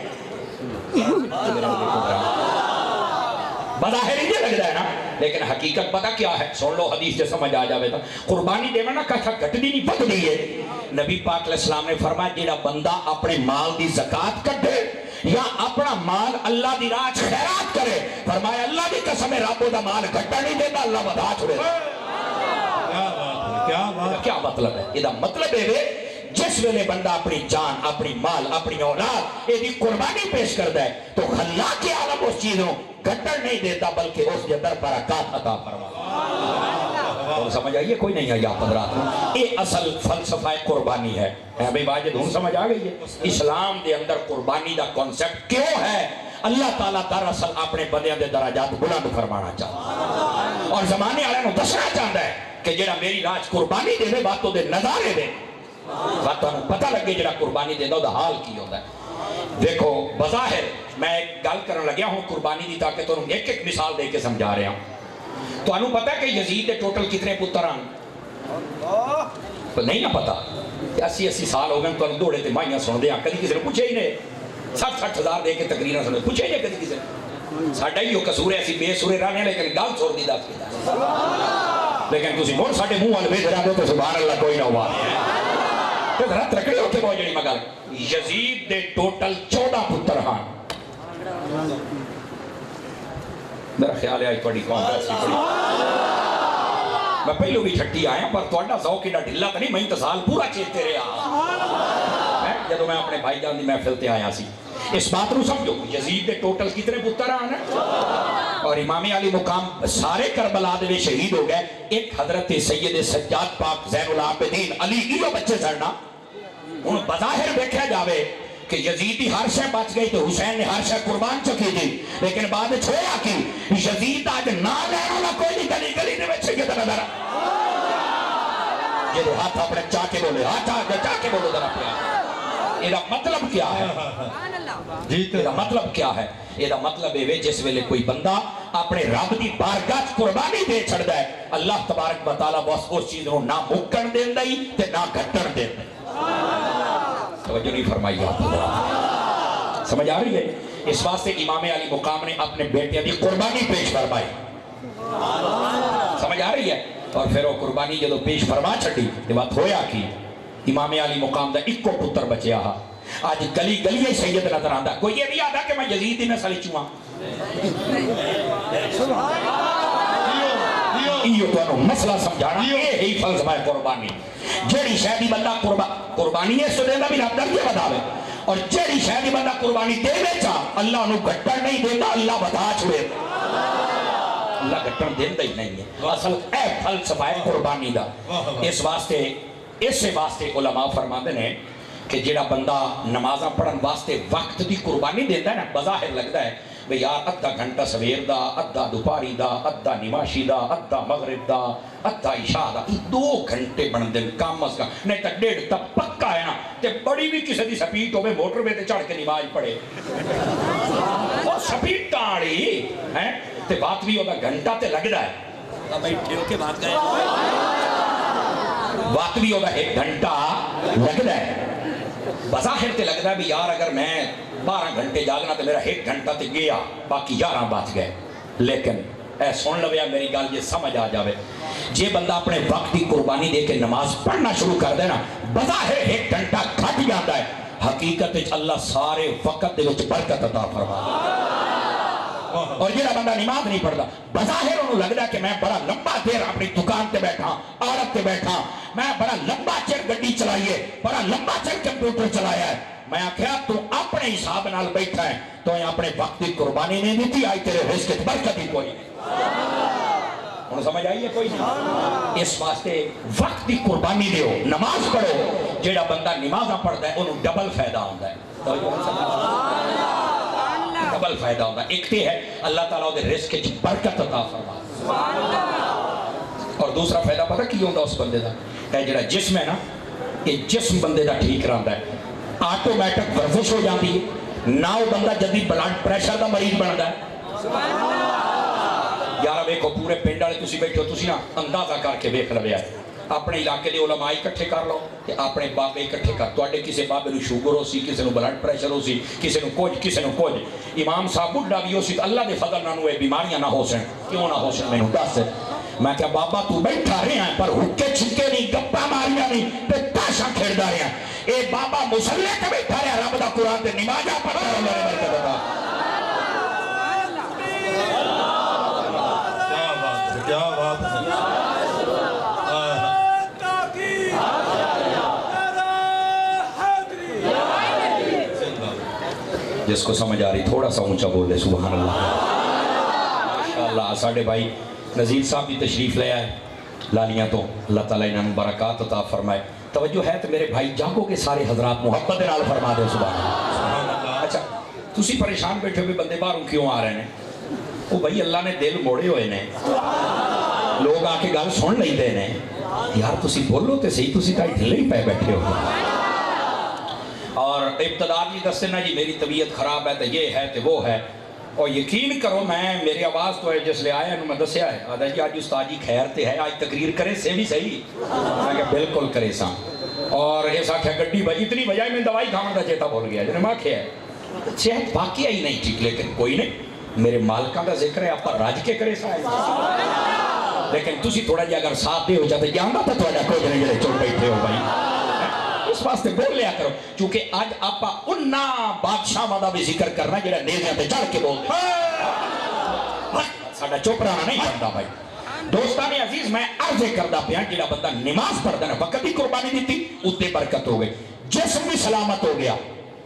Speaker 1: بظاہر یہ لگ رہا ہے نا لیکن حقیقت پتہ کیا ہے سن لو حدیث سے سمجھ آ جاوے تھا قربانی دے میں نا کہا گھٹ دی نہیں بد دی ہے نبی پاک علیہ السلام نے فرمایا جیڑا بندہ اپنے مال دی زکاة کٹے یا اپنا مال اللہ دی راج خیرات کرے فرمایا اللہ دی قسم رب دا مال گھٹا نہیں دیتا اللہ بدا چھوڑے کیا مطلب ہے یہ مطلب ہے جس ویلے بندہ اپنی جان اپنی مال اپنی اولاد یہ دی قربانی پیش کرتا ہے تو خلاق عالم اس چیزوں گھٹر نہیں دیتا بلکہ اس کے اندر برکات عطا فرما اور سمجھ آئیے کوئی نہیں آئی آپ حضرات یہ اصل فلسفہ قربانی ہے بھائی واجد ہوں سمجھ آ گئی ہے اسلام دے اندر قربانی دا کانسیپٹ کیوں ہے اللہ تعالیٰ دراصل اپنے بندیاں دے درجات بلند فرمانا چاہتا اور زمانے والے نو دسنا چاہتا ہے کہ جڑا میری راج قربانی دے باتوں دے نظارے دے باتوں پتہ لگے جڑا قربانی دے دا حال کی ہوتا ہے دیکھو بظاہر میں ایک گل کرنے لگیا ہوں قربانی دی تاکہ تمہیں ایک ایک مثال دے کے سمجھا رہا ہوں تو انہوں پتہ ہے کہ یزید دے ٹوٹل کتنے پتر آن تو نہیں نہ پتہ 80 سال ہو گئے تو انہوں دوڑے تے مائیاں سن دیا کدی کسی نے پوچھے ہی نہیں 60 ہزار دے کے تقریرہ سنے پوچھے ہی نہیں کدی کسی نے ساڑھا ہی ہو قصور ہے ایسی بے سورے رہنے لیکن گال چھوڑ دی دا لیکن تسی مور ساڑھے منہ والے بے رہا دو تو سبحان اللہ کوئی نہ ہوا تو ذرا ترکڑے ہوتے بہت جڑی مگال یزید دے ٹوٹل 14 پتر ہاں میرا خیال ہے آئی توڑی کون ایسی پڑی میں پہلو بھی چھٹی آیا پر توڑا ذوق ایڈا ڈھلا تا نہیں میں انتظال پورا چیتے رہا جدو میں اپنے بھائی جان دی محفل تے آیا سی اس بات رو سمجھو یزید دے ٹوٹل کتنے پتر آنا اور امام علی مقام سارے کربلا دے شہید ہو گئے ایک حضرت سید سجاد پاک زین العابدین علی ایو بچے سڑنا ان بظاہر دیکھا جاوے کہ یزیدی ہر شے بچ گئی تو حسین نے ہر شے قربان چکی دی لیکن بعد چھوڑا کی یزید آج نہ لینا نہ کوئی نہیں گلی گلی نے بچے کے طرح یہ دو ہاتھ اپنے چاکے بولے ہاتھ آگے چاکے بولو ذرا پیا یہ مطلب کیا ہے یہ مطلب کیا ہے یہ مطلب ہے جس ویلے کوئی بندہ اپنے رب دی بارگاہ قربانی دے چھڑ ہے اللہ تبارک و تعالیٰ بس اس چیز کو نہ مکن دین دائی تے نہ گھٹن دین دائی توجہ نہیں فرمائی آپ سمجھ آ رہی ہے اس واسطے امام علی مقام نے اپنے بیٹیاں دی قربانی پیش فرمائی سمجھ آ رہی ہے؟ اور پھر وہ قربانی جدو پیش فرما چھڑی یہ بات ہویا کی امام علی مقام دا ایک کو پتر بچیا ہا آج گلی گلی سید نظر آندا کوئی یہ نہیں آتا کہ میں یزید دی نسل چوں یہ تو مسئلہ سمجھانا یہ ہی فلسفہ قربانی جیڑی شہدی بندہ قربانی ہے سو دینا بھی رب درجے بداوے اور جیڑی شہدی بندہ قربانی دے بیچا اللہ انہوں گھٹر نہیں دیتا اللہ بتا چھوڑے اللہ گھٹر دیتا ہی نہیں ہے اصل اے فلسفہ قربانی دا اس واسطے علماء فرماتے ہیں کہ جیڑا بندہ نمازاں پڑھن واسطے وقت دی قربانی دیتا ہے نا بظاہر لگتا ہے بھئی یار ادھا گھنٹہ سویر دا ادھا دوپاری دا ادھا نماشی دا ادھا مغرب دا ادھا عشاء دا 2 گھنٹے بن دن کام از کا نہیں تا 1.5 تا پکا ہے نا تے بڑی بھی کسی دی سپیٹ ہوئے موٹر میں تے چڑھ کے نماز پڑھے وہ سپیٹ تاڑی تے بات بھی ہوگا گھنٹہ تے لگ رہا ہے بیٹھے ہو کے بات کریں بات بھی ہوگا 1 گھنٹہ لگ رہا ہے بظاہر تے لگ رہا ہے بھی یار اگر میں 12 گھنٹے جاگنا تو میرا 1 گھنٹہ تے گیا باقی 11 بچ گئے لیکن اے سن لویا میری گل یہ سمجھ آ جاوے جے بندہ اپنے وقت کی قربانی دے کے نماز پڑھنا شروع کر دینا بظاہر 1 گھنٹہ گھٹ جاتا ہے حقیقت اللہ سارے وقت دے وچ برکت عطا فرما اور جیڑا بندہ نماز نہیں پڑھتا بظاہر انہوں لگتا ہے کہ میں بڑا لمبا دیر اپنی دکان تے بیٹھا عورت تے بیٹھا میں بڑا لمبا چر گڈی چلائیے بڑا لمبا چر کمپیوٹر چلایا ہے میں آکھیا تو اپنے حساب نال بیٹھا ہے تو یہ اپنے وقت کی قربانی نہیں دیتی آئی تیرے رزق برکت ہی کوئی نہیں انہوں سمجھ آئیے کوئی نہیں اس واسطے وقت کی قربانی دیو نماز پڑھو جیڑا بندہ نمازاں پڑھتا ہے انہوں ڈبل فائدہ ہوتا ہے ڈبل فائدہ ہوتا ہے ایک تے ہے اللہ تعالیٰ دے رزق کی برکت عطا فرما اور دوسرا فائدہ پتہ کی ہوتا اس بندے دا ہے جڑا جسم ہے نا یہ جسم بندے دا ٹھیک رہتا ہے آٹومیٹک ورزش ہو جاتی ہے نہ وہ بندہ جدی بلڈ پریشر دا مریض بنتا ہے یارہ ویکھو پورے پنڈ والے تسی بیٹھو تسی نا اندازہ کر کے ویکھ لویا اپنے علاقے دے علماء اکٹھے کر لو کہ اپنے بابے اکٹھے کر تواڈے کسے بابے نو شوگر ہو سی کسے نو بلڈ پریشر ہو سی کسے نو کچھ امام صاحب بڈھا بھی ہو سی اللہ دے فضل نال اے بیماریاں نہ ہو سن کیوں نہ ہو سن مینوں دس میں کہا بابا تو بیٹھا رہے ہیں پر حکے چھکے نہیں گپا ماریاں نہیں تے تاشا کھیڑدا رہے ہیں اے بابا مصلی تے بیٹھا رہا رب دا قرآن تے نمازاں پڑھ رہا اللہ نے برکت عطا
Speaker 2: کیا بات ہے
Speaker 1: جس کو سمجھ آ رہی تھوڑا سا اونچا بول دے سبحان اللہ ماشاءاللہ ساڑھے بھائی نذیر صاحب بھی تشریف لے آئے لالیاں تو اللہ تعالیٰ انہوں برکات عطا فرمائے توجہ ہے تو میرے بھائی جاگو کے سارے حضرات محبت نال فرما دے سبحان اللہ اچھا تسی پریشان بیٹھے ہوئے بندے باہروں کیوں آ رہے ہیں وہ بھائی اللہ نے دل موڑے ہوئے نے لوگ آ کے گل سن لئی دے نے یار تسی بولو تے صحیح تسی تائی ڈھلے ہی پہ بیٹھے ہو اور ابتدا جی دستے نا جی میری طبیعت خراب ہے تو یہ ہے تو وہ ہے اور یقین کرو میں میری آواز تو ہے جس لے آیا انہوں میں دسیا ہے آدھا جی آج استاد جی خیر تے ہے آج تقریر کرے سے بھی صحیح میں کہا بالکل کرے سا اور ایسا کیا گڈی بھائی اتنی بجائے میں دوائی کھانا دا چیتا بول گیا جنہیں ماں کیا ہے صحت باقی ہی نہیں ٹھیک لیکن کوئی نہیں میرے مالکاں دا ذکر ہے آپ پر راج کے کرے سا ہے لیکن تسی تھوڑا جی اگر ساتھ دے ہو جاتے جانا تو تھوڑا کوئی جنہیں جنہیں چل بیٹھے ہو بھائی اس واسطے بول لیا کرو چونکہ آج آپا انہا بادشاہ مدہ بھی ذکر کرنا جنہیں نیزیاں تے چڑھ کے بول دے ساڑھا چوپ رہنا نہیں بندہ بھائی دوستان عزیز میں عرضے کردہ پیان جنہ بندہ نماز پڑھ دینا وقت ہی قربانی دیتی اتنے برکت ہو گئی جسم بھی سلامت ہو گیا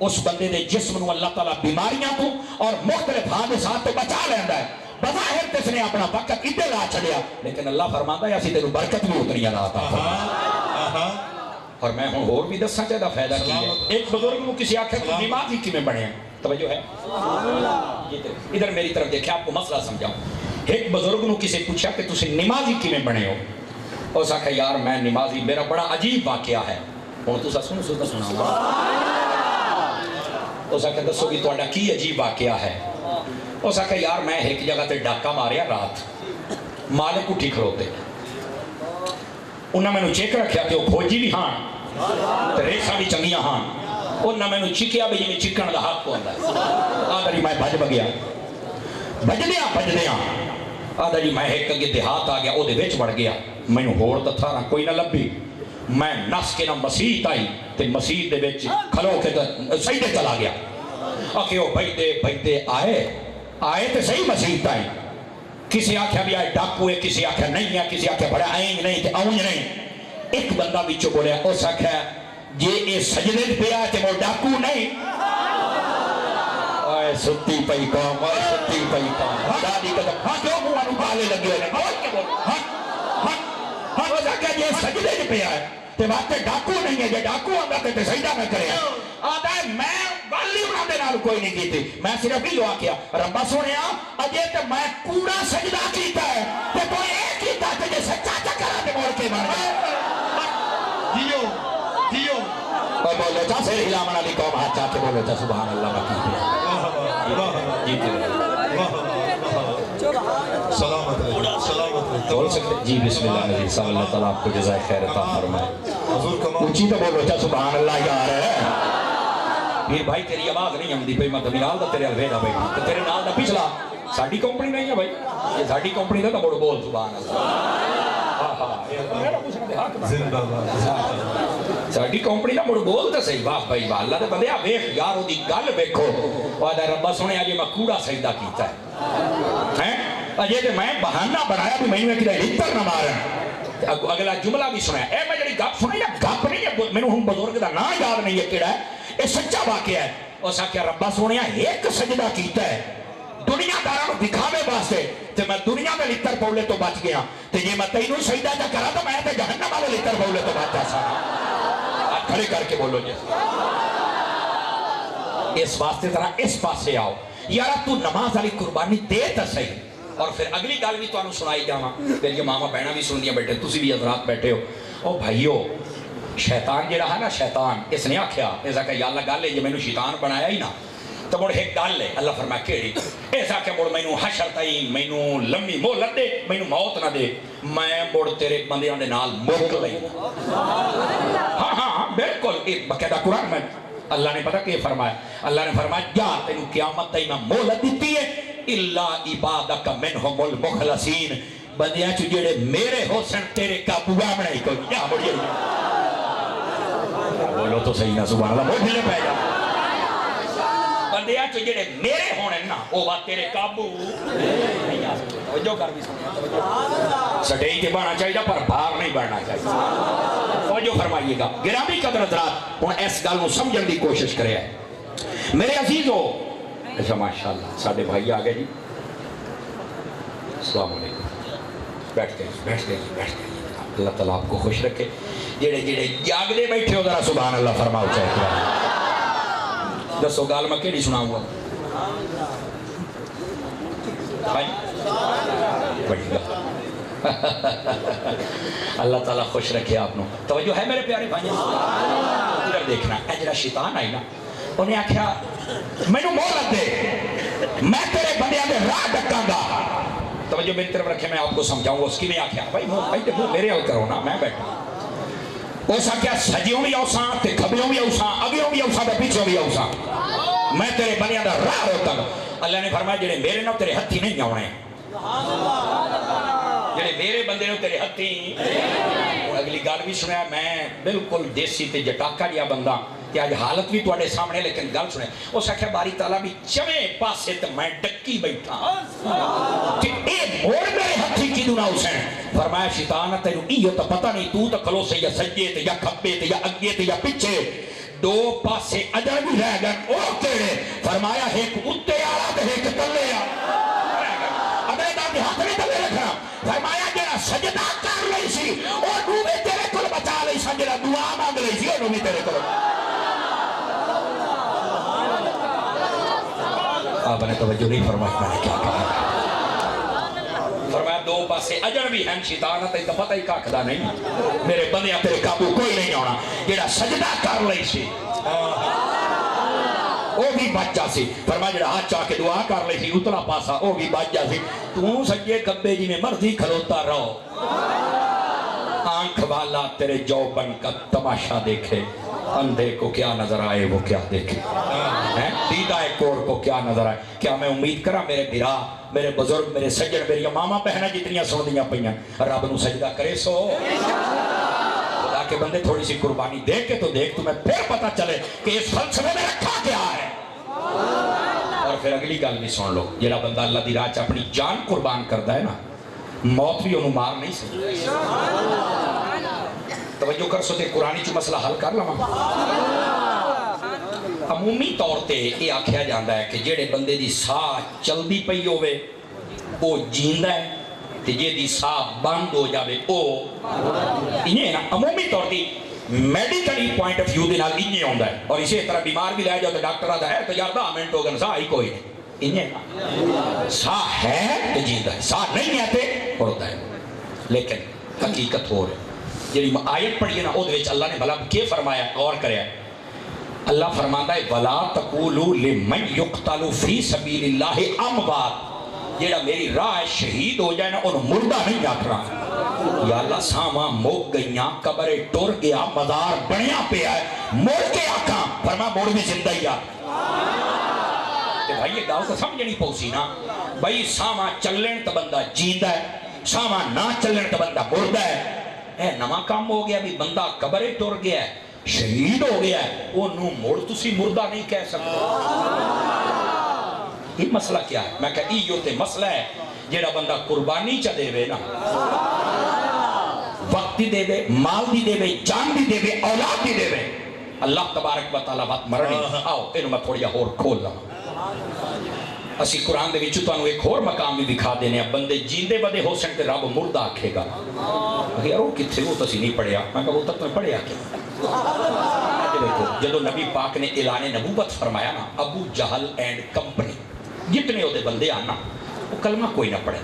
Speaker 1: اس بندے دے جسم نو اللہ تعالیٰ بیماریاں تو اور مختلف حادثات تو بچا لیندہ ہے بظاہر تس نے اپنا وقت ادھے لا چڑیا لیکن اللہ فرماتا ہے اسی تیرو برکت بھی اتنی ادا آتا اور میں ہوں اور بھی دسا چاہتا فائدہ کی ہے ایک بزرگ کو کسی آخر کو نماز ہی کی میں بڑھے ہیں توجہ ہے ادھر میری طرف دیکھیں آپ کو مسئلہ سمجھاؤں ایک بزرگ نے کسی پوچھا کہ تسی نمازی کی میں بنے ہو اس آخر یار میں نمازی میرا بڑا عجیب واقعہ ہے اور تو سنا اس آخر دسو بھی تو کی عجیب واقعہ ہے اس آخر یار میں ایک جگہ تے ڈاکہ ماریا رات مالک اٹھی کھڑوتے انہاں میں نے چیک رکھیا کہ وہ کھوجی بھی ہاں ریسا بھی چنگیاں ہاں انہاں میں نے چکیا بھی جنہیں چکن دا حق کو اندر آدھری میں بھج بگیا بج دیا آدھا جی میں ایک اگے دیہات آ گیا وہ وڑ گیا مینوں ہور تے تھارا کوئی نہ لبھی میں نس کے نہ مسیت آئی تے مسیت دے وچ کھلو کے سجدے چلا گیا آکھے وہ بھجدے آئے تے صحیح مسیت آئی کسی آکھیا بھی آئے ڈاکو ہے کسی آکھیا نہیں ہے کسی آکھیا بڑا آئیں نہیں تے اونج نہیں ایک بندہ بچوں بولیا اس آکھیا جے اے سجدے پہ آئے تے وہ ڈاکو نہیں آئے ستی پئی قوم دادی قدم ہاں کیوں موانو بالے لگے ہوئے اور کیا بول ہاں وہ آکھیا جے سجدے پہ آئے تے واقعے ڈاکو نہیں ہے جے ڈاکو آنگا تے سجدہ نہ کرے آدھا ہے میں والی انہوں نے نال کوئی نہیں کی تھی میں صرف ہی دعا کیا ربا سونیا اجے تے میں کوڑا سجدہ کیتا ہے تے تو ایک کیتا تے جے سچا چکرا تے موڑ کے مار گیا دیو اور بولو چا سے ہلامن علی قوم ہاتھ چاہتے بولو چا سبحان اللہ باقی
Speaker 2: سلامت رہے
Speaker 1: بول سکتے جی بسم اللہ نبی صلی اللہ تعالیٰ آپ کو جزائے خیر عطا فرمائے اونچی تو بولو چا سبحان اللہ یار پھر بھائی تیری آواز نہیں ہم دی پئی مطلب نال دا تیرے الویدہ بھائی تیرے نال دا پچھلا ساڑی کمپنی نہیں ہے بھائی یہ ساڑی کمپنی دا تو بڑو بول سبحان اللہ ساڑی کمپنی دا بڑو بول دا صحیح واہ بھائی واہ اللہ دے بندے ویکھ یار او دی گل ویکھو وعدہ ربا سنے اجے میں کوڑا سجدہ کیتا ہے اجے تے میں بہانہ بنایا بھی میں کدے لتر نہ مارن اگلا جملہ بھی سنایا اے میں جڑی گپ سنائی نا گپ نہیں ہے مینوں ہن بزرگ دا نام یاد نہیں ہے کیڑا ہے یہ سچا واقعہ ہے اس آکھیا ربا سونیا ایک سجدہ کیتا ہے دنیا داراں دکھاوے واسطے تے میں دنیا دے لتر پولے تو بچ گیا تے جے میں تینوں سجدہ جا کرا تو میں تے جہنم والے لتر پولے تو بچ جا کھڑے کر کے بولو جی اس واسطے ذرا اس پاسے آؤ یارا تو نماز والی قربانی دے تے صحیح اور پھر اگلی گل بھی تانوں سنائی جاواں میری ماما بہناں بھی سن دیاں بیٹھے تسی بھی حضرات بیٹھے ہو او بھائیو شیطان جڑا ہے نا شیطان اس نے آکھیا ایسا کہ یا اللہ گل ہے جے مینوں شیطان بنایا ہی نا تو مڑ ایک گل ہے اللہ فرمایا کیڑی ایسا کہ مڑ مینوں حشر تائیں مینوں لمبی مہلت دے مینوں موت نہ دے میں مڑ تیرے بندیاں دے نال موت لئی ہاں بالکل ایک باقاعدہ قرآن میں اللہ نے پتہ کہ فرمایا اللہ نے فرمایا جا تینوں قیامت تائیں میں مہلت دیتی ہے الا عبادک منہم المخلصین بندیاں چ جڑے میرے حسن تیرے قابو میں کوئی کیا بڑی بولو تو صحیح نہ سبحان اللہ بہت ڈھلے پائے گا بندیاں چ جڑے میرے ہونے نا وہ بات تیرے قابو نہیں آ سکتے توجہ کر بھی سنیا سٹیج تے بڑھنا چاہیے پر بھار نہیں بڑھنا چاہیے توجہ فرمائیے گا گرامی قدر حضرات ہن اس گل نو سمجھن دی کوشش کرے میرے عزیزو اچھا ماشاءاللہ ساڈے بھائی آ گئے جی السلام علیکم بیٹھتے ہیں اللہ تعالیٰ آپ کو خوش رکھے جڑے جاگدے بیٹھے ہو ذرا سبحان اللہ فرماؤ چاہے دسو گال میں کیڑی سناؤں گا بڑی گا اللہ تعالیٰ خوش رکھے آپ نو توجہ ہے میرے پیارے بھائی ادھر دیکھنا اجڑا شیطان آئی نا انہیں آکھیا مینوں مہلت دے میں تیرے بندیاں دے راہ ڈکاں گا توجہ میری طرف رکھے میں آپ کو سمجھاؤں گا اس کی میں آکھیا بھائی میرے حل کرو نا میں بیٹھا اس آکھیا سجیوں بھی اوساں تے کھبیوں بھی اوساں اگیوں بھی اوساں تے پیچھوں بھی اوساں میں تیرے بندیاں دا راہ روکاں گا اللہ نے فرمایا جڑے میرے نال تیرے ہتھی نہیں آونے جڑے میرے بندے نال تیرے ہتھی اگلی گل بھی سنیا میں بالکل دیسی تے جٹاکا جیا بندہ کہ آج حالت بھی تواڈے سامنے لیکن گل سنے اس آکھیا باری تعالیٰ بھی چویں پاسے تے میں ڈکی بیٹھا کہ اے موڑ میرے ہتھی کیوں نہ حسین فرمایا شیطان تینوں ایو تو پتہ نہیں تو کھلو سے یا سجے تے یا کھبے تے یا اگے تے یا پیچھے دو پاسے اجر بھی رہ گئے او کیڑے فرمایا ایک اتے آلا تے ایک تلے آ اگلے دا ہاتھ نہیں تلے رکھنا فرمایا جڑا سجدہ کر لئی سی او نو بھی تیرے کول بچا لئی سی جڑا دعا مانگ لئی سی او نو بھی تیرے کول آپ نے توجہ نہیں فرمایا میں نے کیا کہا فرمایا دو پاسے اجر بھی ہیں شیطان تے تو پتہ ہی کھدا نہیں میرے بندے تیرے قابو کوئی نہیں آنا جڑا سجدہ کر لئی سی وہ بھی بچ جا سی فرمایا جڑا ہاتھ چاہ کے دعا کر لئی سی اتلا پاسا وہ بھی بچ جا سی تو سجے کبے جی میں مرضی کھلوتا رہو آنکھ والا تیرے جوبن کا تماشا دیکھے اندھے کو کیا نظر آئے وہ کیا دیکھے، دیدہ کور کو کیا نظر آئے۔ کیا میں امید کرا میرے بھرا، میرے بزرگ، میرے سجن، میری ماما بہنہ جتنیاں سن دیاں پئیاں رب نو سجدہ کرے سو خدا کے بندے تھوڑی سی قربانی دے کے تو دیکھ، تمہیں پھر پتہ چلے کہ اس فلسفے میں رکھا کیا ہے۔ اور پھر اگلی گل بھی سن لو، جڑا بندہ اللہ دی راہ چ اپنی جان قربان کرتا ہے نا، موت بھی انہوں مار نہیں سکتی۔ توجہ کر سو تے قرآنی چ مسئلہ حل کر لواں۔ عمومی طور تے یہ آکھیا جاندا ہے کہ جڑے بندے دی ساہ چلدی پئی ہوے وہ جیندا ہے، تے جے دی ساہ بند ہو جاوے او انہیں نا عمومی طور تے میڈیکلی پوائنٹ آف ویو دے نال انہیں ہوندا ہے۔ اور اسی طرح بیمار بھی لے جاؤ تو ڈاکٹر آتا ہے تو یار 10 منٹ ہو گئے ساہ ہی کوئی نہیں، انہیں ساہ ہے تو جیندا ہے، ساہ نہیں ہے تے مردہ ہے۔ لیکن حقیقت ہو رہی جی آیت پڑھی ہے نا، او دے وچ اللہ نے بھلا کیا فرمایا، غور کریا۔ اللہ فرماندا ہے وَلَا تَقُولُوا لِمَنْ يُقْتَلُ فِي سَبِيلِ اللَّهِ أَمْوَاتٌ، جیڑا میری راہ شہید ہو جائے نا انہوں مردہ نہیں آکھنا۔ یا اللہ ساما موک گئیاں، قبر ٹر گیا، مزار بنیا پہ آئے، مڑ کے آکھاں، فرما مڑ بھی زندہ ہی بھائی یہ گاؤں تو سمجھنی پوسی نا، بھائی ساما چلن تو بندہ جیندہ ہے، ساما نہ چلن تو بندہ مردہ ہے۔ اے نواں کام ہو گیا بھی بندہ قبر ٹر گیا ہے، شہید ہو گیا ہے، وہ نو مڑ تسی مردہ نہیں کہہ سکتے۔ یہ مسئلہ کیا ہے؟ میں کہا یہ تے مسئلہ ہے جیڑا بندہ قربانی چا دے وے نا، وقت دی دے وے، مال دی دے وے، جان دی دے وے، اولاد دی دے وے، اللہ تبارک و تعالیٰ بات مرنی۔ آؤ انہوں میں تھوڑی اور کھول لوں۔ اسی قرآن دے وچوں تانوں ایک اور مقام بھی دکھا دینے ہیں، بندے جیندے بدے ہو سکتے رب مردہ آکھے گا۔ یار وہ کتھے وہ تسی نہیں پڑھیا؟ میں کہا وہ تک میں پڑھیا کیا؟ جدو نبی پاک نے اعلان نبوت فرمایا نا، ابو جہل اینڈ کمپنی جتنے ہوتے بندے آنا وہ کلمہ کوئی نہ پڑھے،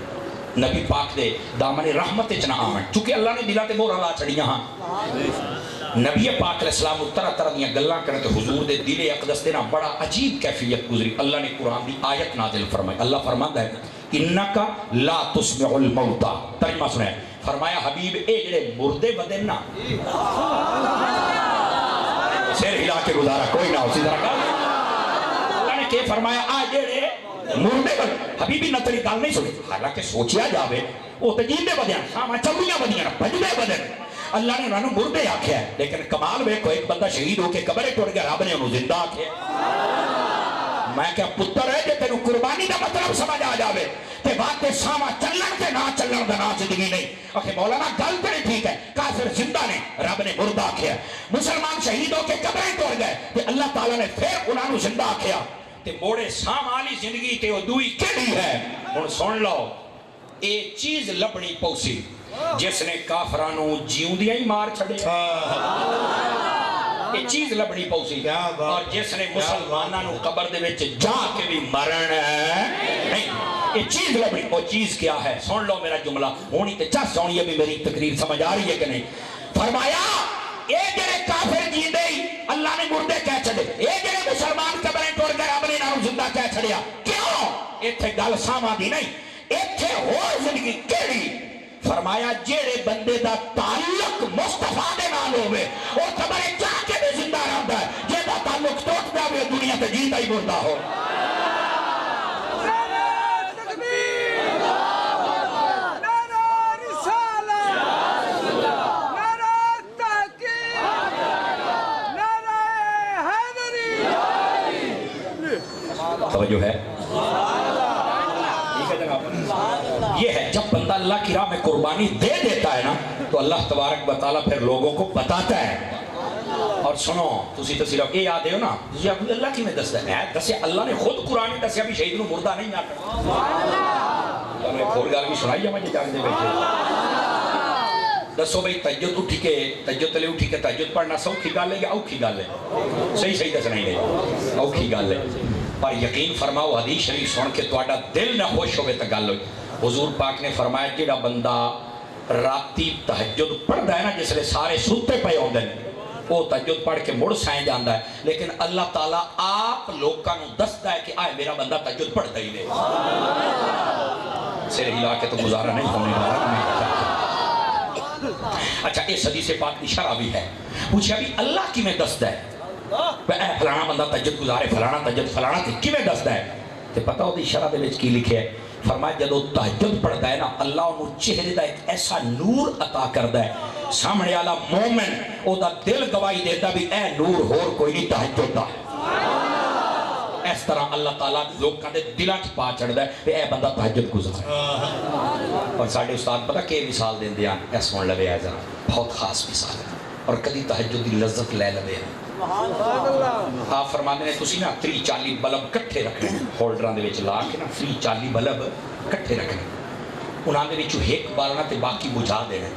Speaker 1: نبی پاک دے دامن رحمت چنا آمن، چونکہ اللہ نے دلہ تے مورا لا چڑیاں ہاں۔ نبی پاک علیہ السلام طرح طرح دیاں گلاں کرتے حضور دے دل اقدس دینا بڑا عجیب کیفیت گزری۔ اللہ نے قرآن دی آیت نازل فرمائی، اللہ فرماتا ہے انکا لا تسمع الموتا، ترجمہ سنیں، فرمایا حبیب اے جڑے مردے بدن نا، سیر ہلا کے گزارا کوئی نہ اسی طرح کا اللہ نے کہ فرمایا آ جڑے مردے بدن، حبیبی نہ تری گال نہیں سنی، حالانکہ سوچیا جاوے وہ تجیندے بدن ساما چلیاں بدیاں بجدے بدن، اللہ نے انہوں مردے آکھیا ہے، لیکن کمال میں کوئی ایک بندہ شہید ہو کے قبرے ٹوٹ گیا، رب نے انہوں زندہ آکھیا ہے۔ میں کیا پتر ہے کہ تینوں قربانی دا مطلب سمجھ آ جاوے تے بات تے ساما چلن تے نہ چلن دا نا زندگی نہیں۔ اوکے مولانا گل تے نہیں ٹھیک ہے، کافر زندہ نے، رب نے مردہ آکھیا ہے۔ مسلمان شہید ہو کے قبرے ٹوٹ گئے تے اللہ تعالیٰ نے پھر انہوں زندہ آکھیا تے موڑے ساما والی زندگی تے وہ دوئی کیڑی ہے؟ ہن سن لو، اے چیز لبنی پوسی جس نے کافرانوں جیوندیاں ہی مار چھڑے، یہ چیز لبنی پوسی، اور جس نے مسلمانوں قبر دے وچ جا کے بھی مرن نہیں، یہ چیز لبنی۔ وہ چیز کیا ہے؟ سن لو میرا جملہ، ہونی تے چس سونی ابھی میری تقریر سمجھ آ رہی ہے کہ نہیں؟ فرمایا اے جڑے کافر جیندے ہی اللہ نے مردے کہہ چھڑے، اے جڑے مسلمان قبریں ٹوڑ گئے رب نے انہوں زندہ کہہ چھڑیا۔ کیوں؟ ایتھے گل ساما دی نہیں، ایتھے ہور زندگی کیڑی؟ فرمایا جیڑے بندے دا تعلق مصطفیٰ دے نال ہوئے وہ قبرے جا کے بھی زندہ رہتا ہے، جے دا تعلق ٹوٹ جاوے دنیا تے جیندہ ہی مردہ ہو۔ توجہ ہے؟ یہ ہے جب بندہ اللہ کی راہ میں قربانی دے دیتا ہے نا تو اللہ تبارک و تعالیٰ پھر لوگوں کو بتاتا ہے۔ اور سنو تسی صرف یہ یاد ہے نا، تسی آپ اللہ کی میں دستا ہے دسیا اللہ نے خود قرآن میں دسیا بھی شہید نو مردہ نہیں آتا۔ اللہ نے کھول گال بھی سنائی ہے مجھے جان دے بیٹھے دسو بھئی تہجد اٹھی کے تہجد تلے اٹھی کے تہجد پڑھنا سوکھی گال ہے یا اوکھی گال ہے؟ صحیح دس نہیں ہے، اوکھی گال ہے، پر یقین فرماؤ حدیث شریف سن کے تواڈا دل نہ خوش ہوئے تو گل ہوئی۔ حضور پاک نے فرمایا جڑا بندہ راتی تہجد پڑھدا ہے نا جس لئے سارے سوتے پے ہوندے ہیں وہ تہجد پڑھ کے مڑ سائیں جاندا ہے، لیکن اللہ تعالیٰ آپ لوگاں نوں دسدا ہے کہ آئے میرا بندہ تہجد پڑھدا ہی نہیں، سر ہلا کے تو گزارا نہیں ہونے والا۔ اچھا اس حدیث پاک کی شرح بھی ہے. پوچھا بھی اللہ کی میں دستا ہے اے فلانا بندہ تہجد گزارے فلانا تہجد فلانا تے کیویں دسدا ہے؟ تے پتہ وہ شرح دے وچ کی لکھیا ہے؟ فرمایا جدوں تہجد پڑھدا ہے نا اللہ انہوں چہرے دا ایک ایسا نور عطا کردا ہے سامنے والا مومن او دا دل گواہی دیتا بھی اے نور ہور کوئی نہیں تہجد دا. اس طرح اللہ تعالیٰ لوگوں دے دلاں چ پا چڑھدا ہے کہ اے بندہ تہجد گزارے. اور ساڈے استاد پتہ کہ مثال دیندے ہیں اے سن لوے اے ذرا بہت خاص مثال ہے اور کدی تہجد دی لذت لے لوے. آپ فرماتے ہیں تسی نا 30-40 بلب کٹھے رکھنے ہولڈراں دے وچ لا کے نا 30-40 بلب کٹھے رکھنے انہاں دے وچوں ایک بالنا تے باقی بجھا دینے.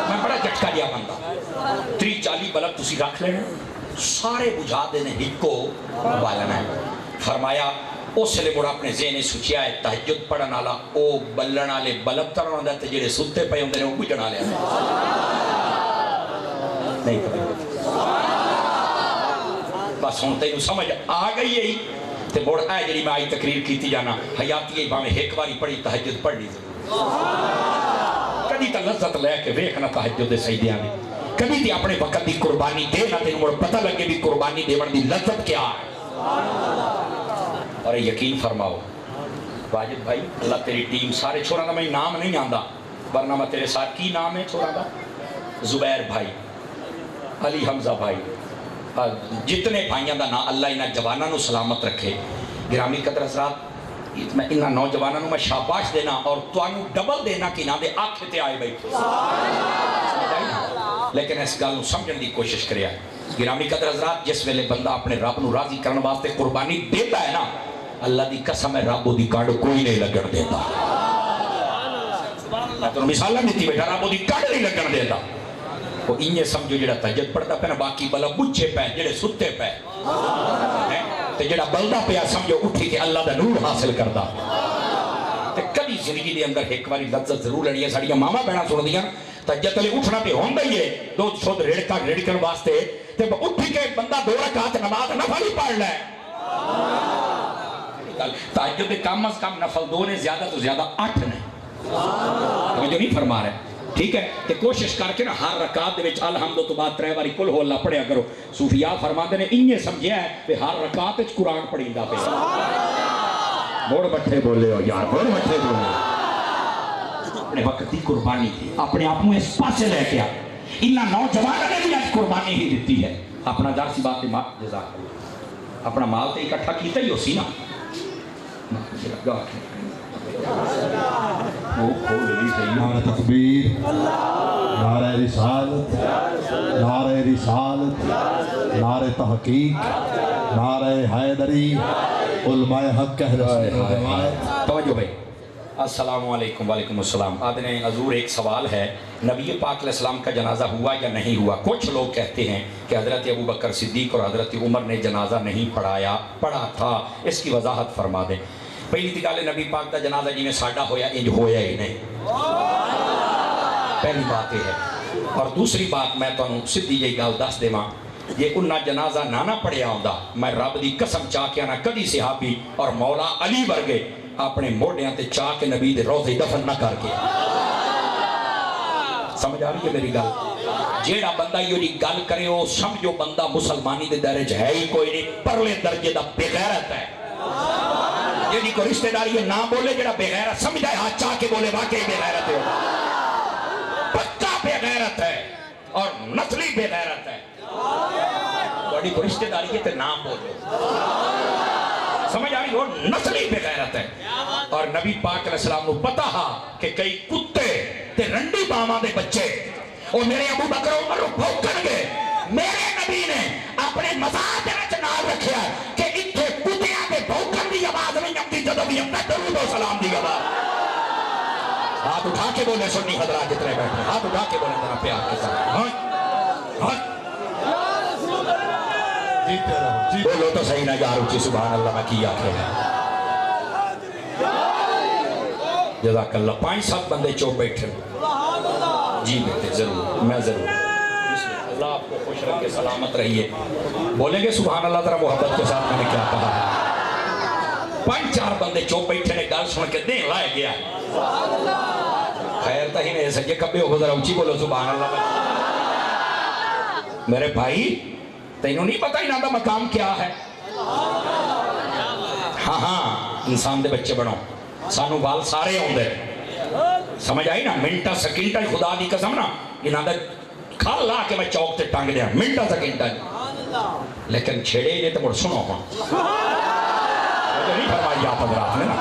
Speaker 1: میں بڑا جھٹکا دیا بندہ 30-40 بلب تسی رکھ لینے سارے بجھا دینے ہکو بالنا ہے. فرمایا اس لئے مڑا اپنے ذہن سوچیا ہے تہجد پڑھن والا او بلن والے بلب ترن ہوندا تے جڑے ستے پے ہوندے نے او بجھن والے نہیں بس ہوں تینوں سمجھ آ گئی ہے تے مڑ اے جڑی میں آئی تقریر کیتی جانا حیاتی بھاویں ایک باری پڑھی تہجد پڑھنی کدی تے لذت لے کے ویکھنا تہجد دے سجدیاں دی کبھی تے اپنے وقت دی قربانی دے نہ تینوں مڑ پتہ لگے بھی قربانی دیون دی لذت کیا ہے. اور یقین فرماؤ واجد بھائی اللہ تیری ٹیم سارے چھوڑا دا میں نام نہیں آندا ورنہ میں تیرے ساتھ کی نام ہے چھوڑا دا زبیر بھائی علی حمزہ بھائی جتنے بھائیاں دا نا اللہ انہاں جواناں نو سلامت رکھے. گرامی قدر حضرات میں انہاں نوجواناں نو میں شاباش دینا اور توانو ڈبل دینا کہ انہاں دے آنکھیں تے آئے بیٹھے لیکن اس گل نو سمجھن دی کوشش کریا. گرامی قدر حضرات جس ویلے بندہ اپنے رب نو راضی کرنے واسطے قربانی دیتا ہے نا اللہ دی قسم ہے رب دی کاڑ کوئی نہیں لگن دیتا. میں تو مثال نہیں دیتی بیٹا رب دی کاڑ نہیں لگن دیتا. وہ انہیں سمجھو جڑا تہجد پڑھتا پہ نا باقی بلا بچے پہ جڑے ستے پہ تے جڑا بلدا پیا سمجھو اٹھی کے اللہ دا نور حاصل کردا. تے کبھی زندگی دے اندر ایک باری لذت ضرور لینی ہے. ساڑیاں ماما بہنا سن دیاں تہجد علی اٹھنا پہ ہوندا ہی ہے دو شود ریڑکن واسطے تے اٹھی کے بندہ 2 رکعت نماز نفل ہی پڑھ لے. تہجد دے کم از کم نفل 2 نے زیادہ تو زیادہ 8 نے توجہ نہیں فرما رہے ٹھیک ہے. تے کوشش کر کے نا ہر رکعت دے وچ الحمد تو بعد 3 باری قل ہو اللہ پڑھیا کرو. صوفیاء فرماندے نے انہیں سمجھیا ہے کہ ہر رکعت وچ قرآن پڑھیندا پیا. موڑ بٹھے بولے ہو یار موڑ بٹھے بولے اپنے وقت دی قربانی اپنے آپ کو اس پاسے لے کے آ. انہاں نوجوانوں نے بھی آج قربانی ہی دیتی ہے. اپنا ظاہر سی بات ہے جزاک اللہ اپنا مال تے اکٹھا کیتا ہی ہو سی نا
Speaker 2: نعرہ تکبیر نعرہ رسالت نعرہ رسالت نعرہ تحقیق نعرہ حیدری علماء حق کہہ رہے ہیں.
Speaker 1: توجہ بھائی السلام علیکم. وعلیکم السلام. آدھنے حضور ایک سوال ہے نبی پاک علیہ السلام کا جنازہ ہوا یا نہیں ہوا؟ کچھ لوگ کہتے ہیں کہ حضرت ابو بکر صدیق اور حضرت عمر نے جنازہ نہیں پڑھا تھا. اس کی وضاحت فرما دیں. پہلی تھی گل نبی پاک دا جنازہ جی میں ساڈا ہویا انج ہویا ہی نہیں. پہلی بات یہ ہے. اور دوسری بات میں تانوں سیدھی جہی گل دس دیواں یہ انہاں جنازہ نہ پڑھیا ہوندا میں رب دی قسم چاہ کے نہ کدی صحابی اور مولا علی ورگے اپنے موڈیاں تے چاہ کے نبی دے روضے دفن نہ کر کے. سمجھ آ رہی ہے میری گل؟ جیڑا بندہ یہ گل کرے وہ سمجھو بندہ مسلمانی دے دائرے چ ہے ہی کوئی نہیں پرلے درجے دا بے غیرت ہے. جیڑی کو رشتہ داری نہ بولے جڑا بے غیرت سمجھا ہے ہاتھ چاہ کے بولے واقعی بے غیرت ہے. پکا بے غیرت ہے اور نسلی بے غیرت ہے. جیڑی کو رشتہ داری تے نہ بولو سمجھ آ رہی وہ نسلی بے غیرت ہے. اور نبی پاک علیہ السلام کو پتا ہا کہ کئی کتے تے رنڈی باواں دے بچے اور میرے ابو بکر عمر کو بھوکن گے. میرے نبی نے اپنے مزار دے وچ نال رکھیا کہ اتھے کتیاں دے بھوکن دی آواز نہیں آتی جدوں بھی اپنا درود و سلام دی آواز. ہاتھ اٹھا کے بولے سنی حضرات جتنے بیٹھے ہاتھ اٹھا کے بولے ذرا پیار کے ساتھ بولو تو صحیح نہ یار اچھی سبحان اللہ میں کی آخر ہے. جزاک اللہ. 5-7 بندے چوپ بیٹھے جی بیٹے ضرور میں ضرور اللہ آپ کو خوش رکھے سلامت رہیے. بولیں گے سبحان اللہ ذرا محبت کے ساتھ میں نے کیا کہا ہے. 5-4 بندے چوپ بیٹھے نے گل سن کے دین لائے گیا خیر تو ہی نہیں سجے کبے ہو ذرا اونچی بولو سبحان اللہ. میرے بھائی تینوں نہیں پتا انہاں دا مقام کیا ہے. ہاں ہاں انسان دے بچے بنو سانو وال سارے ہوندے سمجھ آئی نا. منٹا سیکنڈا خدا دی قسم نا انہاں دا کھا لا کے میں چوک تے ٹنگ دیا منٹا سیکنڈا لیکن چھڑے نے تو مڑ سنو ہاں نہیں فرمائی آپ حضرات نے نا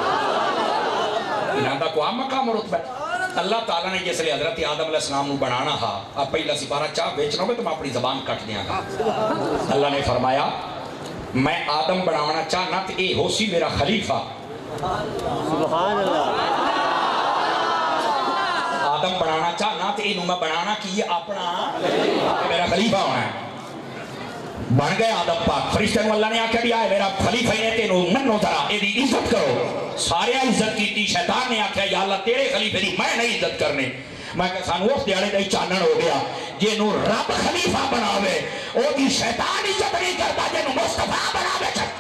Speaker 1: انہاں دا کوئی مقام اور رتبہ. اللہ تعالیٰ نے جس لئے حضرت آدم علیہ السلام نو بنانا ہا اب پہلا سپارہ چاہ بیچنا ہوگا تو میں اپنی زبان کٹ دیا گا. اللہ نے فرمایا میں آدم بناونا چاہنا تو اے ہو سی میرا خلیفہ.
Speaker 3: سبحان اللہ.
Speaker 1: آدم بنانا چاہنا تو اے نو میں بنانا کہ یہ اپنا میرا خلیفہ ہونا ہے. بن گئے آدم پاک. فرشتے میں اللہ نے آکھا دیا ہے میرا خلیفہ ہی نے تینو منو ذرا اے دی عزت کرو. سارے عزت کی تھی. شیطان نے آکھا یا اللہ تیرے خلیفے دی میں نہیں عزت کرنے. میں کہ سانو اس دیاڑے دا ہی چانن ہو گیا جنو رب خلیفہ بناوے او دی شیطان عزت نہیں کرتا جنو مصطفیٰ بناوے چاہتا.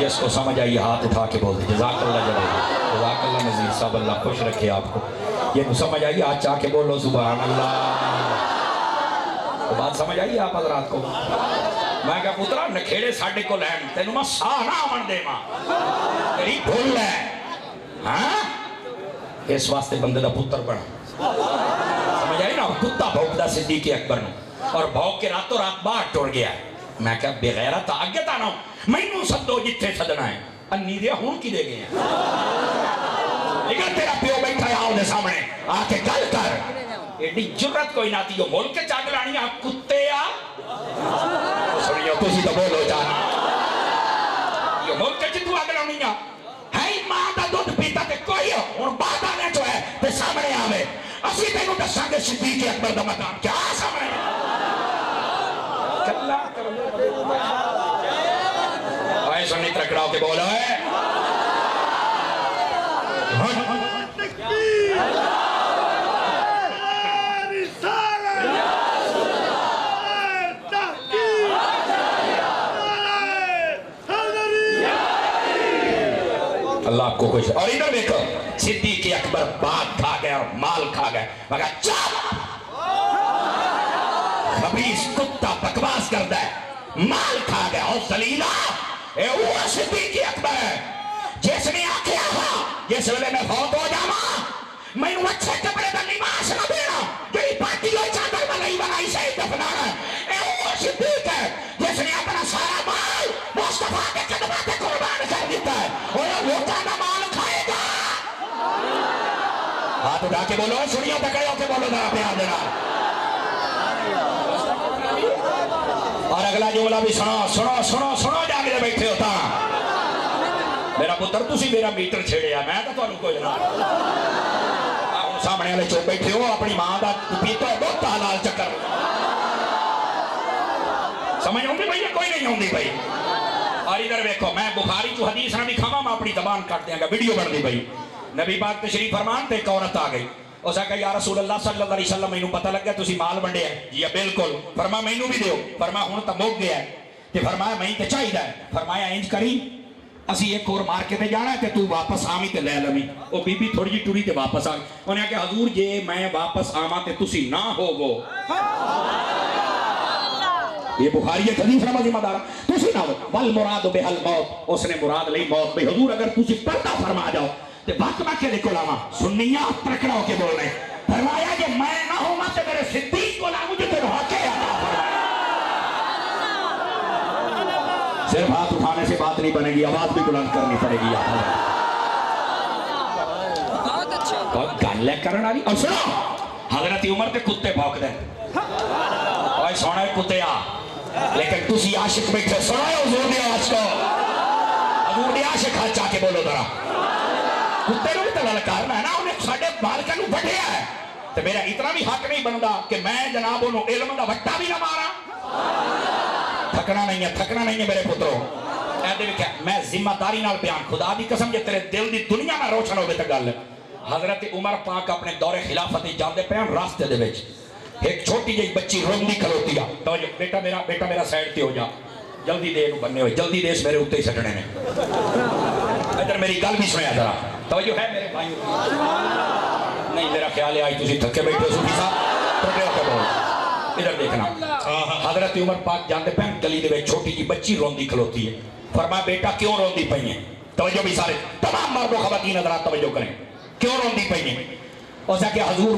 Speaker 1: اس کو سمجھ آئیے ہاتھ اٹھا کے بول دی جزاک اللہ جزاک اللہ نظیر صاحب اللہ خوش رکھے آپ کو. یہ کو سمجھ آئیے ہاتھ چاہ کے بولو سبحان اللہ. تو بات سمجھ آئیے آپ حضرات کو. میں کہا پترا نکھیڑے ساڑھے کو لین تینوں میں ساہ نہ آمن دے ماں تیری بھول لے ہاں اس واسطے بندے دا پتر بنا. سمجھ آئی نا کتا بھوکدہ صدیق اکبر نو اور بھوک کے راتوں رات باہر ٹوڑ گیا ہے. میں کہا بغیرہ تا آگے تا نہ میں نو سدو جتھے سدنا ہے انیدیا ہون کی دے گئے ہیں. لیکن تیرا پیو بیٹھا ہے آؤ دے سامنے آ کے گل کر. ایڈی جرت کوئی نہ تھی جو ملک کے چاگ لانی آپ کتے آ سنیو تسی تو بولو جانا یہ ملک کے چتو آگ لانی ہے ماں دا دودھ پیتا تے کوئی ہو اور بات آنے جو ہے تے سامنے آوے اسی تینوں دساں گے صدیق اکبر دا مقام کیا سامنے آئے سنی ترکڑاؤ کے بولو ہے اللہ آپ کو خوش. اور ادھر دیکھو صدیق اکبر بات کھا گئے اور مال کھا گئے مگر چاپ خبیث کتا بکواس کرتا ہے مال کھا گیا اور ذلیلہ اے وہ صدیق اکبر ہے جس نے آکھیا ہوا جس ویلے میں فوت ہو جاواں میں نو اچھے کپڑے دا لباس نہ دینا جڑی پارٹی ہوئی چادر میں نہیں بنائی شہید دفنانا اے وہ صدیق ہے جس نے اپنا سارا مال مصطفیٰ کے قدمات قربان کر دیتا ہے اور وہ کہنا مال کھائے گا. ہاتھ اٹھا کے بولو سنیو تکڑے ہو کے بولو ذرا پیار دینا. اور اگلا جملہ بھی سنو سنو سنو سنو جا کے بیٹھے ہوتا میرا پتر تسی میرا میٹر چھیڑیا میں تو تھانوں کوئی نہ سامنے والے چوک بیٹھے ہو اپنی ماں دا پیتا ہے بہت حلال چکر سمجھ ہوں گی بھائی کوئی نہیں ہوں گی بھائی. اور ادھر دیکھو میں بخاری جو حدیث نہ بھی کھاما میں اپنی زبان کاٹ دیا گا ویڈیو بن دی بھائی. نبی پاک تشریف فرمان تے ایک عورت آ گئی اس نے کہا یا رسول اللہ صلی اللہ علیہ وسلم میں پتہ لگ گیا تسی مال بنڈے ہیں جی بالکل. فرمایا میں بھی دیو فرمایا ہوں تو مک گیا ہے تے فرمایا میں تے چاہیے ہے فرمایا انج کری اسی ایک اور مار کے تے جانا ہے تے تو واپس آویں تے لے لویں. او بی بی تھوڑی جی ٹری تے واپس آ انہیں کہا حضور جے میں واپس آواں تے تسی نہ ہوگو یہ بخاری ہے حدیث نہ ذمہ دار تسی نہ ہو والمراد بہل موت اس نے مراد لئی موت بھئی حضور اگر تسی پردہ فرما جاؤ تے وقت میں کے لکھو لاواں سنیاں ترکڑا ہو کے بول رہے فرمایا کہ میں نہ ہوں تے میرے صدیق کو لاؤں جو تیرے حق ہے عطا فرمایا. صرف ہاتھ اٹھانے سے بات نہیں بنے گی آواز بھی بلند کرنی پڑے گی. گل کرن والی اور سنو حضرت عمر تے کتے بھونک دے اوئے سونے کتے آ لیکن تسی عاشق بیٹھے سنو حضور دی آواز کو حضور دی عاشق ہاتھ چاہ کے بولو ذرا کتے نو بھی تو للکارنا ہے نا انہیں ساڈے مالکاں نو وڈھیا ہے تو میرا اتنا بھی حق نہیں بندا کہ میں جناب انہوں علم دا وٹا بھی نہ مارا. تھکنا نہیں ہے میرے پتروں میں ذمہ داری نال بیان خدا دی قسم جے تیرے دل دی دنیا میں روشن ہوگی تو گل. حضرت عمر پاک اپنے دور خلافت جاندے پے راستے دے وچ ایک چھوٹی جی بچی روندی کھلوتی آ توجہ بیٹا میرا سائڈ تے ہو جا جلدی دے بننے ہوئے جلدی دے اس میرے اتنے ہی سٹنے نے ادھر میری گل بھی سنیا ذرا توجہ ہے میرے بھائی نہیں میرا خیال ہے آج تسی تھکے بیٹھے ہو صوفی صاحب ٹوٹے ہو کے بول ادھر دیکھنا حضرت عمر پاک جانتے پہ گلی دے چھوٹی جی بچی روندی کھلوتی ہے فرمایا بیٹا کیوں روندی پئی ہیں توجہ بھی سارے تمام مرد و خواتین حضرات توجہ کریں کیوں روندی پئی ہیں اس نے کہ حضور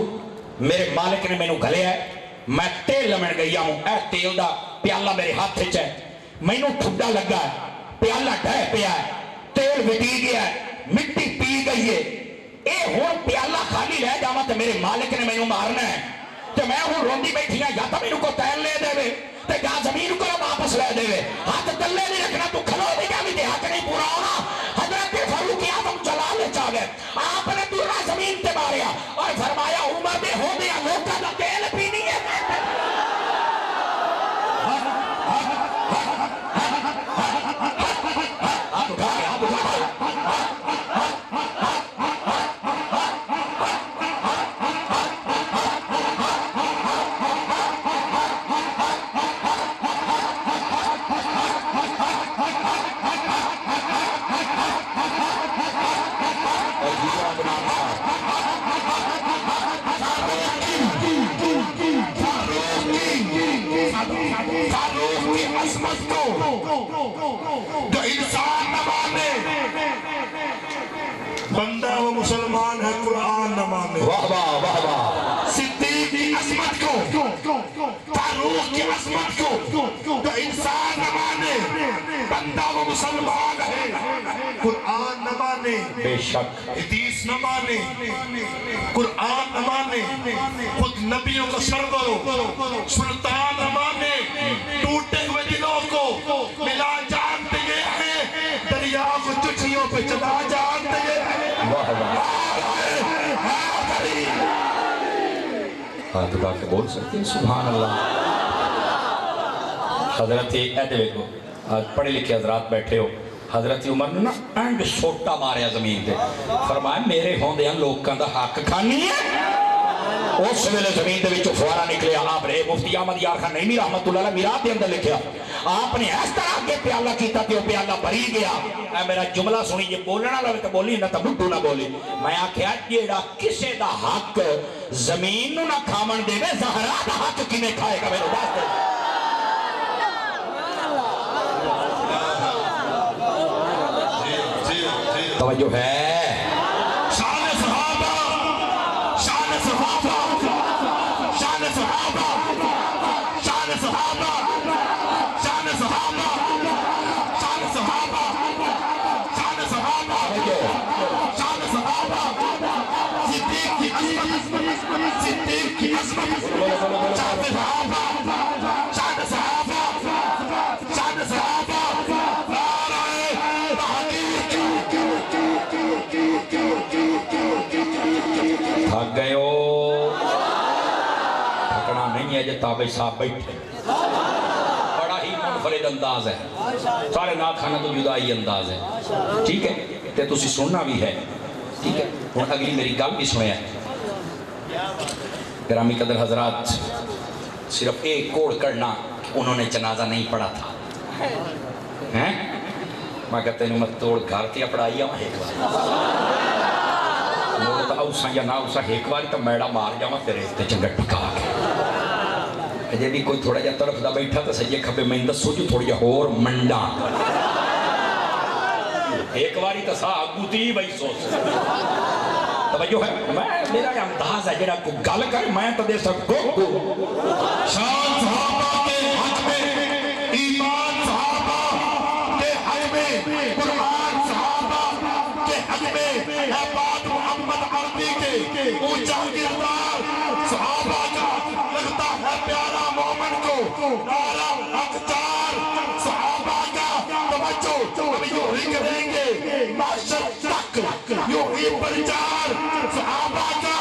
Speaker 1: میرے مالک نے مینوں گھلیا ہے میں تیل لمن گیا ہوں اے تیل دا پیالہ میرے ہاتھ وچ ہے مینوں ٹھڈا لگا ہے پیالہ ڈھہ پیا ہے تیل وٹی گیا ہے مٹی پی گئی ہے اے ہن پیالہ خالی رہ جاواں تے میرے مالک نے مینوں مارنا ہے تے میں ہن روندی بیٹھی ہاں یا تو مینوں کو تیل لے دے تے یا زمین کو واپس لے دے ہاتھ تلے نہیں رکھنا تو کھلو نہیں جا بھی حق نہیں پورا ہونا حضرت فاروق اعظم جلال چاہ گئے آپ نے پورا زمین تے ماریا اور فرمایا عمر دے ہو دیا لوکاں دا تیل پینی ہے آپ اٹھا کے
Speaker 4: جو انسان نہ مانے بندہ وہ مسلمان ہے قرآن نہ مانے
Speaker 1: واہ واہ واہ واہ
Speaker 4: صدیق کی عظمت کو فاروق کی عظمت کو جو انسان نہ مانے بندہ وہ مسلمان ہے قرآن نہ مانے
Speaker 1: بے شک
Speaker 4: حدیث نہ مانے قرآن نہ مانے خود نبیوں کا سرور سلطان نہ مانے ٹوٹے ہوئے دلوں کو ملا جانتے ہیں دریا کو چٹھیوں پہ چلا جانتے ہیں
Speaker 1: واہ واہ ہاتھ اٹھا کے بول سکتے ہیں سبحان اللہ حضرت دیکھو پڑھے لکھے حضرات بیٹھے ہو حضرت عمر نے نا اینڈ سوٹا ماریا زمین دے فرمایا میرے ہوندے لوکاں دا حق کھانی ہے اس ویلے زمین دے وچوں فوارا نکلیا آپ نے مفتی احمد یار خان نعیمی رحمت اللہ علیہ میراث دے اندر لکھیا آپ نے اس طرح کے پیالہ کیتا تے وہ پیالہ بھری گیا اے میرا جملہ سنی جے بولنا لوے تے بولی نہ تے بڈو نہ بولی میں آکھیا جیڑا کسے دا حق زمین نو نہ کھاون دے زہرا دا حق کنے کھائے گا میرے دس دے توجہ ہے
Speaker 4: شان صحابہ شان صحابہ شان صحابہ شان صحابہ شان صحابہ شان صحابہ شان صحابہ شان صحابہ صدیق کی عظمت صدیق کی عظمت شان صحابہ شان صحابہ شان صحابہ
Speaker 1: تھک گئے ہو تھکنا نہیں ہے جتا بھائی صاحب بیٹھے بڑا ہی منفرد انداز ہے سارے نات خانہ تو جدائی انداز ہے ٹھیک ہے تے تسی سننا بھی ہے ٹھیک ہے اور اگلی میری گل بھی سنیا گرامی قدر حضرات صرف ایک کوڑ کرنا انہوں نے جنازہ نہیں پڑھا تھا ہیں میں کہتے ہیں میں توڑ گھر تیا پڑھائی ہوں ایک بار موڑ تا اوسا یا نہ اوسا ایک بار تا میڑا مار جاؤں تیرے تے چنگٹ پکا کے جے بھی کوئی تھوڑا جا طرف دا بیٹھا تا سجے کھبے میں اندسو جو تھوڑی جا اور منڈا ایک باری تا سا گوتی بھائی سوچ توجہ ہے میں میرا انداز ہے جڑا کو گل کر میں تا دے سکو
Speaker 4: شان صحابہ کے حق میں ایمان صحابہ کے حق میں قرآن صحابہ کے حق میں احباب محمد عربی کے اونچا کردار صحابہ کا لگتا ہے پیارا مومن کو نعرہ حقدار صحابہ کا توجہ اب یوں ہی کریں گے معاشر تک یوں ہی پرچار صحابہ کا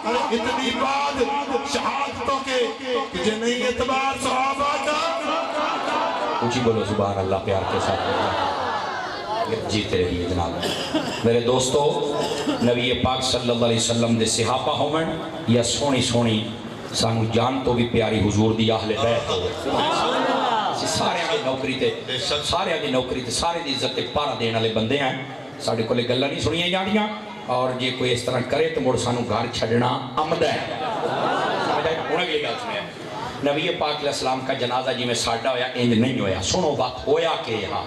Speaker 4: اتنی بات شہادتوں کے تجھے نہیں اعتبار صحابہ کا
Speaker 1: اونچی بولو سبحان اللہ پیار کے ساتھ جیتے رہیے جناب میرے دوستو نبی پاک صلی اللہ علیہ وسلم دے صحابہ ہومن یا سونی سونی سانو جان تو بھی پیاری حضور دی اہل بیت ہو سارے دی نوکری تے سارے دی عزت تے پارا دینے والے بندے ہیں ساڈے کولے گلاں نہیں سنیاں جاندیاں اور جے کوئی اس طرح کرے تو مڑ سانو گھر چھڈنا آمد ہے سمجھ آئی ہن اگلی گل سنیا نبی پاک علیہ السلام کا جنازہ جی میں ساڈا ہویا انج نہیں ہویا سنو وقت ہویا کہ ہاں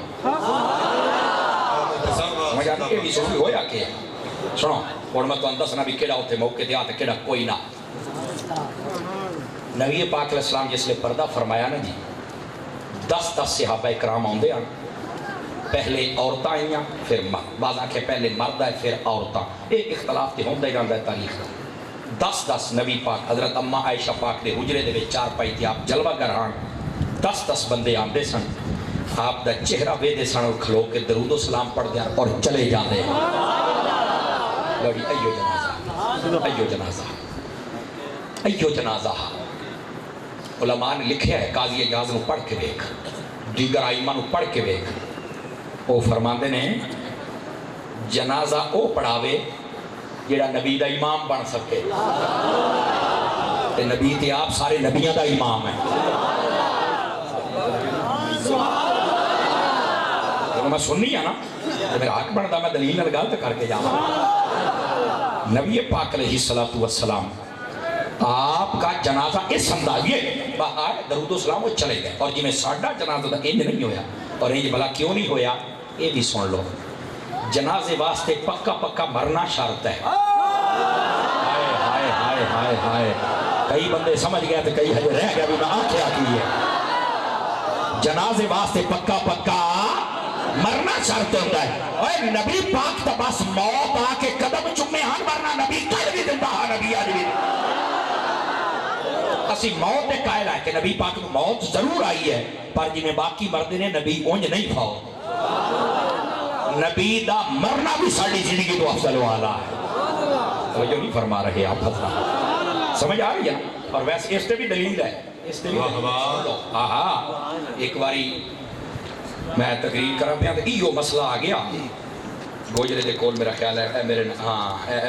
Speaker 1: سمجھ آئی یہ بھی سنو ہویا کہ سنو اور میں تو دسنا بھی کیڑا ہوتے موقع دیا تے کیڑا کوئی نہ نبی پاک علیہ السلام جس لئے پردہ فرمایا نا جی 10 صحابہ اکرام آندے ہیں پہلے عورتاں آئیاں پھر بعض آنکھیں پہلے مرد ہے پھر عورتاں ایک اختلاف تے ہوندہ ہی رہتا ہے تاریخ 10 نبی پاک حضرت اماں عائشہ پاک دے حجرے دے چار پائی تھی آپ جلوہ گرہان 10 بندے آندے سن آپ دا چہرہ ویدے سن اور کھلو کے درود و سلام پڑھ دیا اور چلے جاندے لوڑی ایو جنازہ علماء نے لکھے ہے قاضی اجاز نو پڑھ کے دیکھ دیگر آئمہ نو پڑھ کے دیکھ وہ فرماندے نے جنازہ او پڑھاوے جیڑا نبی دا امام بن سکے تے نبی تے آپ سارے نبیوں دا امام ہے میں سننی ہے نا میرا حق بنتا میں دلیل نال گل کر کے جاواں نبی پاک علیہ السلام آپ کا جنازہ اس اندازے باہر درود و سلام وہ چلے گئے اور جی میں ساڈا جنازہ انج نہیں ہویا اور انج بھلا کیوں نہیں ہویا یہ بھی سن لو جنازے واسطے پکا مرنا شرط ہے ہائے ہائے ہائے ہائے ہائے کئی بندے سمجھ گئے تو کئی ہجے رہ گیا بھی میں آنکھیں کی ہے جنازے واسطے پکا مرنا شرط ہوتا ہے اور نبی پاک تا بس موت آ کے قدم چمے ہاں مرنا نبی کر بھی دیتا ہاں نبی آج بھی اسی موت دے قائل ہے کہ نبی پاک کو موت ضرور آئی ہے پر جی میں باقی مردے نے نبی اونج نہیں پھاؤ نبی دا مرنا بھی ساڑی زندگی تو افضل والا ہے توجہ نہیں فرما رہے آپ حضرات سمجھ آ رہی ہے اور ویسے اس تے بھی دلیل ہے اس تے بھی ایک باری میں تقریر کرا پیا تو ایو مسئلہ آ گیا گوجرے دے کول میرا خیال ہے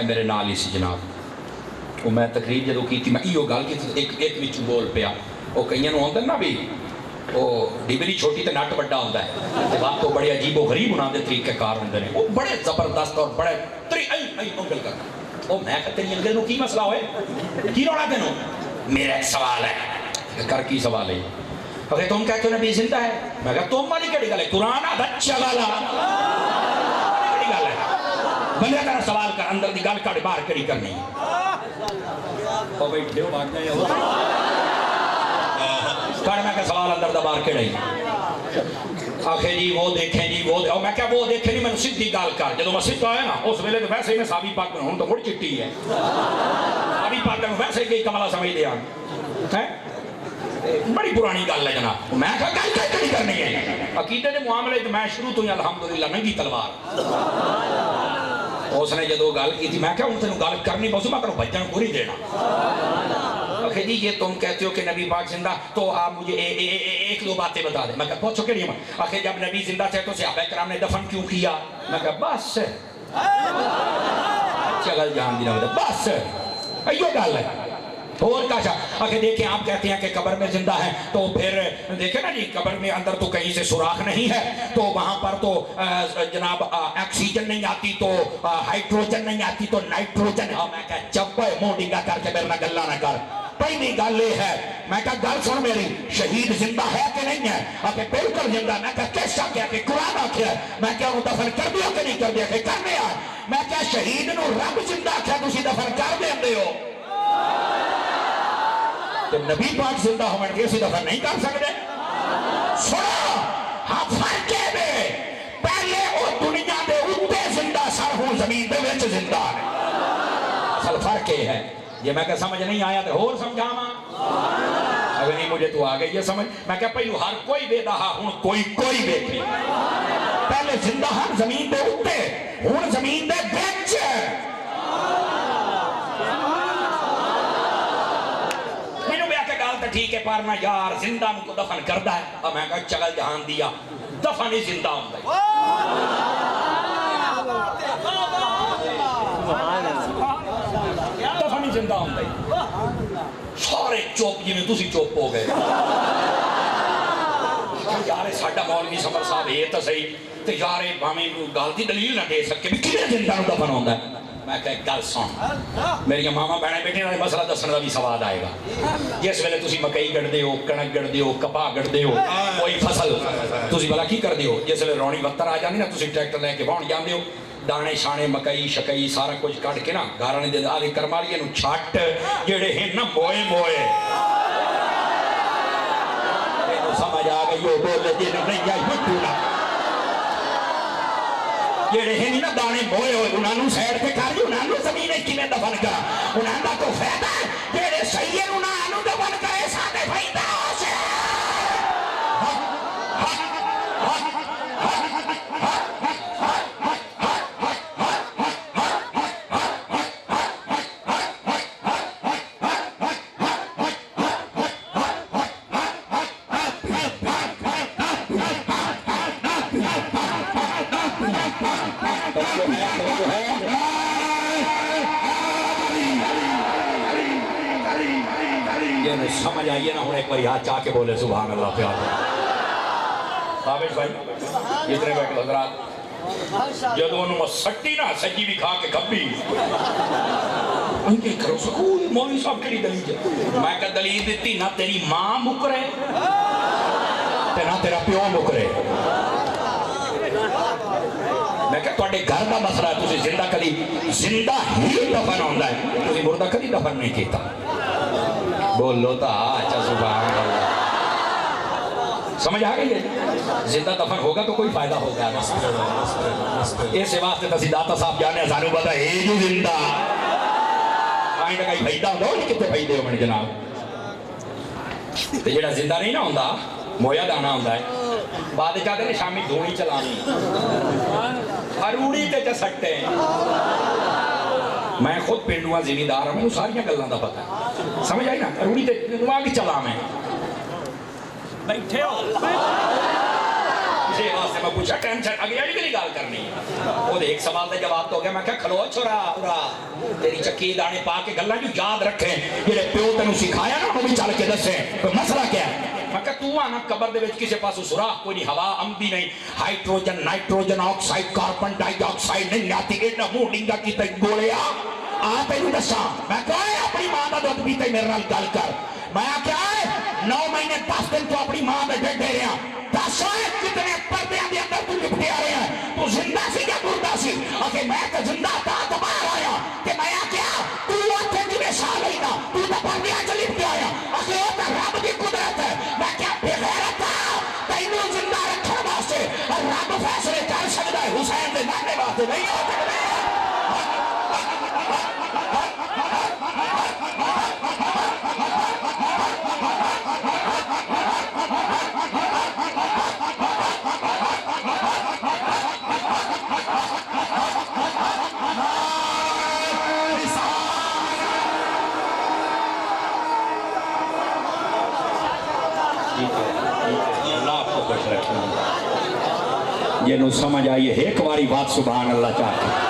Speaker 1: میرے نال ہی سی جناب وہ میں تقریر جدو کی تھی میں ایو گل کی تھی ایک وچ بول پیا وہ کئیاں نوں ہوندے نا بھی وہ ڈبری چھوٹی تے نٹ بڑا ہوندا ہے تے بات تو بڑے عجیب و غریب بنا دے طریقے کار ہوندے نے وہ بڑے زبردست اور بڑے انگل کر وہ میں کہ تیری انگل نوں کی مسئلہ ہوئے کی روڑا تینوں میرا ایک سوال ہے کر کی سوال ہے اگر تم کہتے ہو نبی زندہ ہے میں کہا تم والی کڑی گل ہے قرآن بچہ والا کڑی گل ہے بندے کا سوال کر اندر دی گل کڑی باہر کڑی کرنی او بیٹھے ہو بھاگ جائے کڑ میں کہ سوال اندر دا باہر کڑی آخر جی وہ دیکھیں جی وہ دیکھیں میں کہا وہ دیکھیں نہیں میں سدھی گل کر جدو میں سدھ آیا نا اس ویلے تو ویسے ہی میں صحابی پاک میں ہوں تو مڑ چٹی ہے صحابی پاک میں ویسے ہی کمالہ سمجھ دیا بڑی پرانی گل ہے جناب میں کہا گل کیڑی کرنی ہے عقیدے دے معاملے میں شروع تو ہی الحمدللہ ننگی تلوار اس نے جدو گل کی تھی میں کہا ان تینوں گل کرنی بہت میں کروں بچن کو نہیں دینا کہ جی یہ تم کہتے ہو کہ نبی پاک زندہ تو آپ مجھے ایک دو باتیں بتا دیں میں کہا پوچھو کہ نہیں آخر جب نبی زندہ تھے تو صحابہ کرام نے دفن کیوں کیا میں کہا بس چگل جان دینا بس یہ گل ہے اور کہا اگر دیکھیں آپ کہتے ہیں کہ قبر میں زندہ ہے تو پھر دیکھیں نا جی قبر میں اندر تو کہیں سے سوراخ نہیں ہے تو وہاں پر تو جناب آکسیجن نہیں آتی تو ہائیڈروجن نہیں آتی تو نائٹروجن ہے میں کہا چپ موڈنگا کر کے میرے نہ گلہ نہ کر پہلی گل یہ ہے میں کہا گل سن میری شہید زندہ ہے کہ نہیں ہے اگر بالکل زندہ میں کہا کیسا کیا کہ قرآن آکھیا میں کہا وہ دفن کر دیا کہ نہیں کر دیا کہ کرنے آئے میں کہا شہید نو رب زندہ کیا تسی دفن کر دے ہو تو نبی پاک زندہ ہونے کے اسی دفعہ نہیں کر سکتے سنو ہاں فرق ہے پہلے وہ دنیا دے اوپر زندہ سر ہوں زمین دے وچ زندہ ہے اصل فرق ہے یہ میں کہ سمجھ نہیں آیا تو اور سمجھا ماں اگر نہیں مجھے تو آگئی یہ سمجھ میں کہ پہلو ہر کوئی بے دہا ہوں کوئی بیٹھے پہلے زندہ ہم زمین دے اوپر ہوں زمین دے وچ ٹھیک ہے پارنا یار زندہ ان کو دفن کرتا ہے اور میں کہا چگل جہان دیا دفن ہی زندہ ہوں گئی دفن ہی زندہ ہوں گئی سارے چپ جی میں تسی چپ ہو گئے یار ساڈا مولوی سمر صاحب یہ تو صحیح تے یار بھاویں گل دی دلیل نہ دے سکے بھی کیویں زندہ نوں دفن ہوندا ہے میں کہ گل سن میری ماما بہنیں بیٹھے نال مسئلہ دسن دا بھی سواد آئے گا جس ویلے تسی مکئی گڑدے ہو کنک گڑدے ہو کپاہ گڑدے ہو کوئی فصل تسی بھلا کی کردے ہو جس ویلے رونی وتر آ جاندی نا تسی ٹریکٹر لے کے واہن جاندے ہو دانے شانے مکئی شکئی سارا کچھ کٹ کے نا گھر والے دے آدھے کرمالیے نوں چھٹ جڑے ہیں نا موئے موئے سمجھ آ گئی ہو بولے جنہوں نہیں آئی مٹونا جڑے ہیں نا دانے موئے ہوئے انہوں نے سیڈ پہ کر دی انہوں نے زمین کی میں دفن کرا انہوں نے تو فیدہ ہے جڑے صحیح انہوں نے دفن کرے ساتھے فائدہ ہو سے سمجھ آئیے نا ہوں ایک بار یاد چاہ کے بولے سبحان اللہ پیار ثابت بھائی اتنے بیٹھے حضرات جدو انہوں سٹی نا سجی بھی کھا کے کبھی ان کے کرو سکول مولوی صاحب کری دلیل میں کہا دلیل دیتی نہ تیری ماں مکرے نہ تیرا پیو مکرے میں کہا توڑے گھر کا مسئلہ ہے تسی زندہ کلی زندہ ہی دفن ہوندہ ہے تسی مردہ کلی دفن نہیں کیتا بول لو تا اچھا سبحان اللہ سمجھ آ گئی ہے زندہ دفن ہوگا تو کوئی فائدہ ہوگا اس واسطے تسی داتا صاحب جانے ازانو بتا اے جو زندہ آئیں لگا ہی فائدہ ہوگا انہیں کتے فائدے ہو میں جناب تو جڑا زندہ نہیں نہ ہوندہ مویا دانا ہوندہ ہے بعد چاہتے ہیں شامی دھونی چلانی اروڑی تے چا سکتے ہیں میں خود پینڈوان زمیندار ہوں میں ساریاں گلان دا پتا ہے سمجھ آئی نا اروڑی تے وہاں کی چلا میں بیٹھے ہو اسی واسطے میں پوچھا ٹینشن آگے آئی گلی گال کرنی وہ ایک سوال دے جواب تو گیا میں کہا کھلو چھوڑا تیری چکی دانے پا کے گلان جو یاد رکھیں یہ پیو تنو سکھایا نا وہ بھی چل کے دسیں کوئی مسئلہ کیا ہے میں کہا تو آنا قبر دے وچ کسے پاسو سوراخ کوئی نہیں ہوا عمدی نہیں ہائیڈروجن نائٹروجن آکسائڈ کاربن ڈائی آکسائڈ نہیں آتی ایڈا منہ ڈنگا کی تے گولے آتے ہی دسا میں کہا ہے اپنی ماں دا دودھ پیتے میرے نال گل کر میں کیا ہے 9 مہینے 10 دن تو اپنی ماں دے ڈیڈ دے رہے ہیں دس ہوئے کتنے پردے دے اندر تو لپٹے آ رہے ہیں تو زندہ سی یا مردہ سی کہ میں تو زندہ تا باہر آیا کہ میں کیا تو اتنے جنہیں سال ہی نا تو پردے آ چلی پہ آیا کہ وہ تو رب کی قدرت ہے میں کیا بغیرت تینوں زندہ رکھنے واسطے اور رب فیصلے کر سکتا ہے حسین دے ماننے واسطے نہیں ہو سکتے یہ نو سمجھ آئیے ایک باری بات سبحان اللہ چاہتے ہیں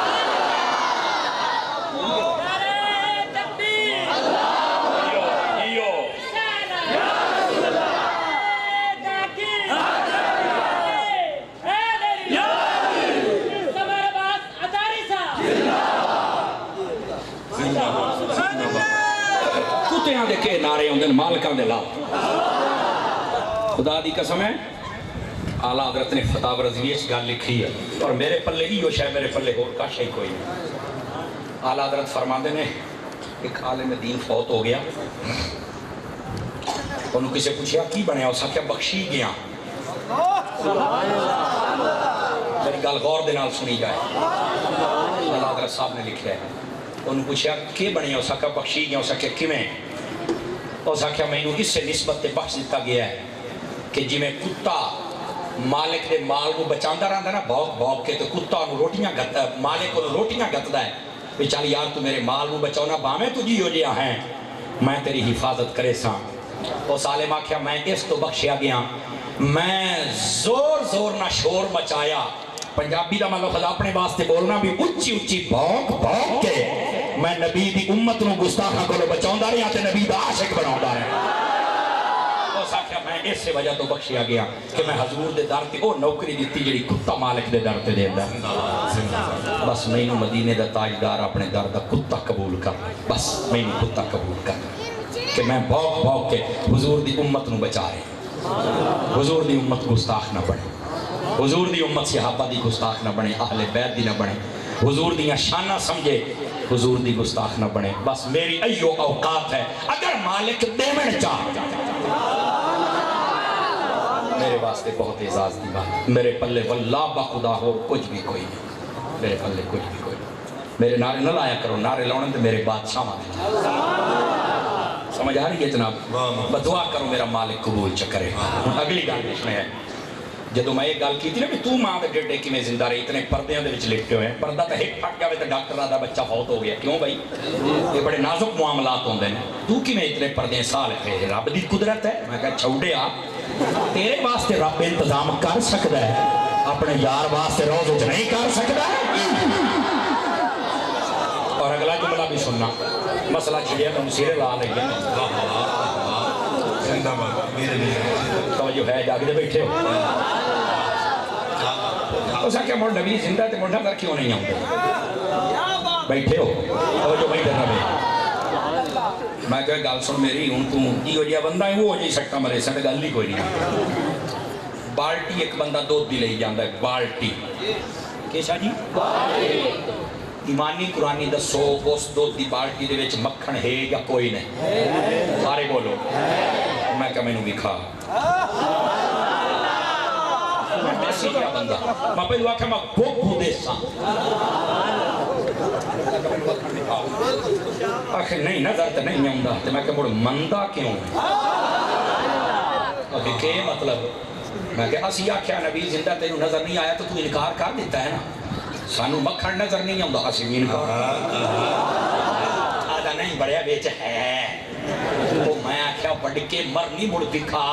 Speaker 1: کتیاں دے کے نعرے ہوندن مالکاں دے لا خدا دی قسم ہے اعلیٰ حضرت نے فتح رضویش گال لکھی ہے اور میرے پلے ہی وہ شاید میرے پلے اور کا شاید کوئی نہیں اعلیٰ حضرت فرماندے نے ایک عالم دین فوت ہو گیا انہوں کسے پوچھیا کی بنیا اسا کیا بخشی گیا میری گال غور دے نال سنی جائے اعلیٰ حضرت صاحب نے لکھا ہے انہوں پوچھیا کی بنیا اسا کیا بخشی گیا اسا کیا کیویں اسا کیا میں انہوں اس سے نسبت تے بخش دیتا گیا ہے کہ جی میں کتا مالک دے مال کو بچاندہ رہندا نا بھوک بھوک کے تو کتا انہوں روٹیاں گھتا ہے مالک انہوں روٹیاں گھتا ہے بیچارے یار تو میرے مال کو بچاؤنا باہیں تجھی ہو جیا ہیں میں تیری حفاظت کرے ساں وہ سالم آکھیا میں اس تو بخشیا گیا میں زور زور نہ شور مچایا پنجابی دا مطلب خدا اپنے واسطے بولنا بھی اچھی اچھی بھوک بھوک کے میں نبی دی امت نو گستاخاں کولوں بچاوندا رہیا تے نبی دا عاشق بناوندا رہیا اس آخیا میں اس سے وجہ تو بخشیا گیا کہ میں حضور دے در تے او نوکری دیتی جڑی کتا مالک دے در تے دیندا بس مینوں مدینے دا تاجدار اپنے در دا کتا قبول کر بس مینوں کتا قبول کر کہ میں بھوک بھوک کے حضور دی امت نو بچا رہے حضور دی امت گستاخ نہ بنے حضور دی امت صحابہ دی گستاخ نہ بنے اہل بیت دی نہ بنے حضور دیاں شانہ سمجھے حضور دی گستاخ نہ بنے بس میری ایو اوقات ہے اگر مالک دیمن چاہ میرے واسطے بہت اعزاز دی بات میرے پلے واللہ بخدا ہو کچھ بھی کوئی نہیں میرے پلے کچھ بھی کوئی نہیں میرے نعرے نہ لایا کرو نعرے لاؤنے تو میرے بادشاہ مانے سمجھ آ رہی ہے جناب بدعا کرو میرا مالک قبول چکرے اگلی گل دیکھنے ہے جدو میں ایک گل کی تھی نا کہ تو ماں دے ڈیڈے کی میں زندہ رہی اتنے پردیاں دے وچ لپٹے ہوئے ہیں پردہ تو ایک پھٹ جاوے تو ڈاکٹر دا بچہ فوت ہو گیا کیوں بھائی یہ بڑے نازک معاملات ہوندے ہیں تو کی میں اتنے پردے سال ہے رب دی قدرت ہے میں کہا چھوڑے آ تیرے واسطے رب انتظام کر سکتا ہے اپنے یار واسطے روز وچ نہیں کر سکتا اور اگلا جملہ بھی سننا مسئلہ چھڑیا تو مسیرے لا لگے توجہ ہے جاگے بیٹھے ہو اس کیا مول نبی زندہ تے مول نظر کیوں نہیں آؤں بیٹھے ہو توجہ بھائی کرنا بھائی میں کہا گال سن میری ہوں تم کی ہو جیا بندہ ہے وہ ہو جائی سکتا مرے سکتا گل نہیں کوئی نہیں بالٹی ایک بندہ دو دی لئی جاندہ ہے بالٹی کیسا جی ایمانی قرآنی دسو اس دو دی بالٹی دے وچ مکھن ہے یا کوئی نہیں سارے بولو میں کہا میں نو بھی کھا میں بیسی کیا بندہ میں پہلو آکھا میں بھو دے ساں آخر نہیں نظر تو نہیں آؤں تو میں کہا مڑ مندہ کیوں ابھی کہ مطلب میں کہا اسی آکھیا نبی زندہ تینوں نظر نہیں آیا تو تو انکار کر دیتا ہے نا سانو مکھن نظر نہیں آؤں اسی بھی انکار آدھا نہیں بڑیا بیچ ہے وہ میں آکھیا بڑھ کے مر نہیں مڑ دکھا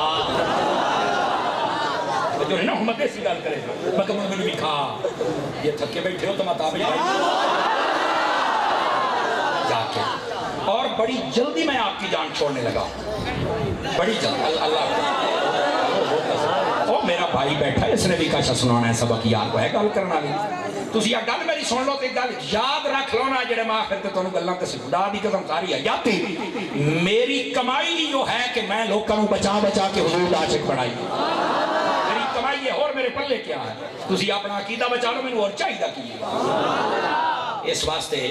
Speaker 1: جو ہے نا ہم ایسی گال کرے میں کہا میں نے بھی کھا یہ تھکے بیٹھے ہو تو مطابق جا کے اور بڑی جلدی میں آپ کی جان چھوڑنے لگا بڑی جلدی اللہ اور میرا بھائی بیٹھا ہے اس نے بھی کاشا سنانا ہے سبق یار کو ہے گال کرنا بھی تُسی یا گل میری سن لو تو گل یاد رکھ لو نا جڑے ماں آخر تے تو گلاں تے خدا دی قسم ساری ہے یاتی میری کمائی جو ہے کہ میں لوگوں بچا بچا کے حضور دا عاشق بنائی میری کمائی ہے اور میرے پلے کیا ہے تُسی اپنا عقیدہ بچا لو مینوں اور چاہیے کیے اس واسطے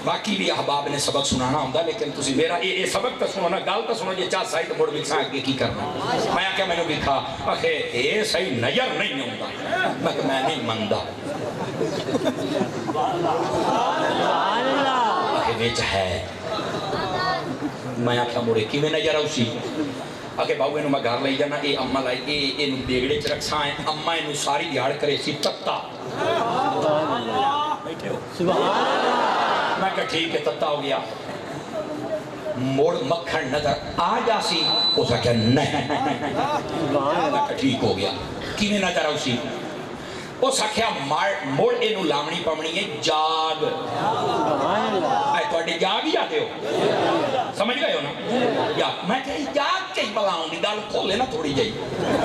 Speaker 1: باقی بھی احباب نے سبق سنانا ہوندہ لیکن تُسی میرا یہ سبق تو سنو نا گل تو سنو جی چاہ سائی تو بڑھ بکساں اگے کی کرنا میں آکھا میں نے بھی کھا آخے اے صحیح نظر نہیں ہوندہ میں نہیں مندہ آخے بیچ ہے میں آکھا مڑے کی میں نظر اسی آکے باؤ انہوں میں گھر لئی جانا اے اممہ لائی اے انہوں بیگڑے چرک سائیں اممہ انہوں ساری دیار کرے سی تتا بیٹھے ہو میں کہا ٹھیک ہے تتا ہو گیا موڑ مکھن نظر آ جاسی اسا کہا نہیں میں کہا ٹھیک ہو گیا کینے نظر اسی اسا کہا موڑ انہوں لامنی پمنی ہے جاگ آئے تو اڈے جاگ ہی آتے ہو سمجھ گئے ہو نا یا میں کہا جاگ کے بلاؤں دی گال کھولے نا تھوڑی جائی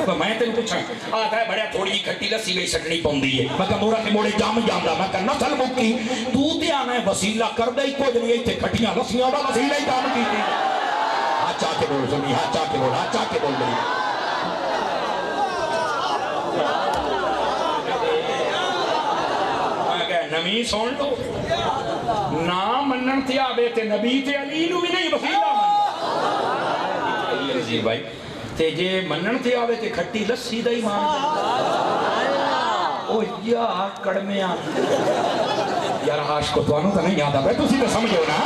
Speaker 1: میں تینوں پوچھا آتا ہے بڑیا تھوڑی جی کھٹی لسی گئی سٹنی پوندی ہے میں کہا مورا کے موڑے جام جامدہ میں کہا نسل مکی تو تے آنا ہے وسیلہ کر دے کو جنگی تھے کھٹیاں لسیاں دا وسیلہ ہی جام کی تھی ہاتھ چاہ کے بول سنی ہاتھ چاہ کے بول ہاتھ چاہ کے بول بلی میں کہا نمی سون لو نا منن تے آبے تے نبی تے علی نو بھی نہیں وسیلہ من علی بھائی تے جے منن تے آوے تے کھٹی لسی دا ہی مان او یار کڑمے آن یار آش کو توانو تا نہیں یاد آ بھائی تُسی تو سمجھو نا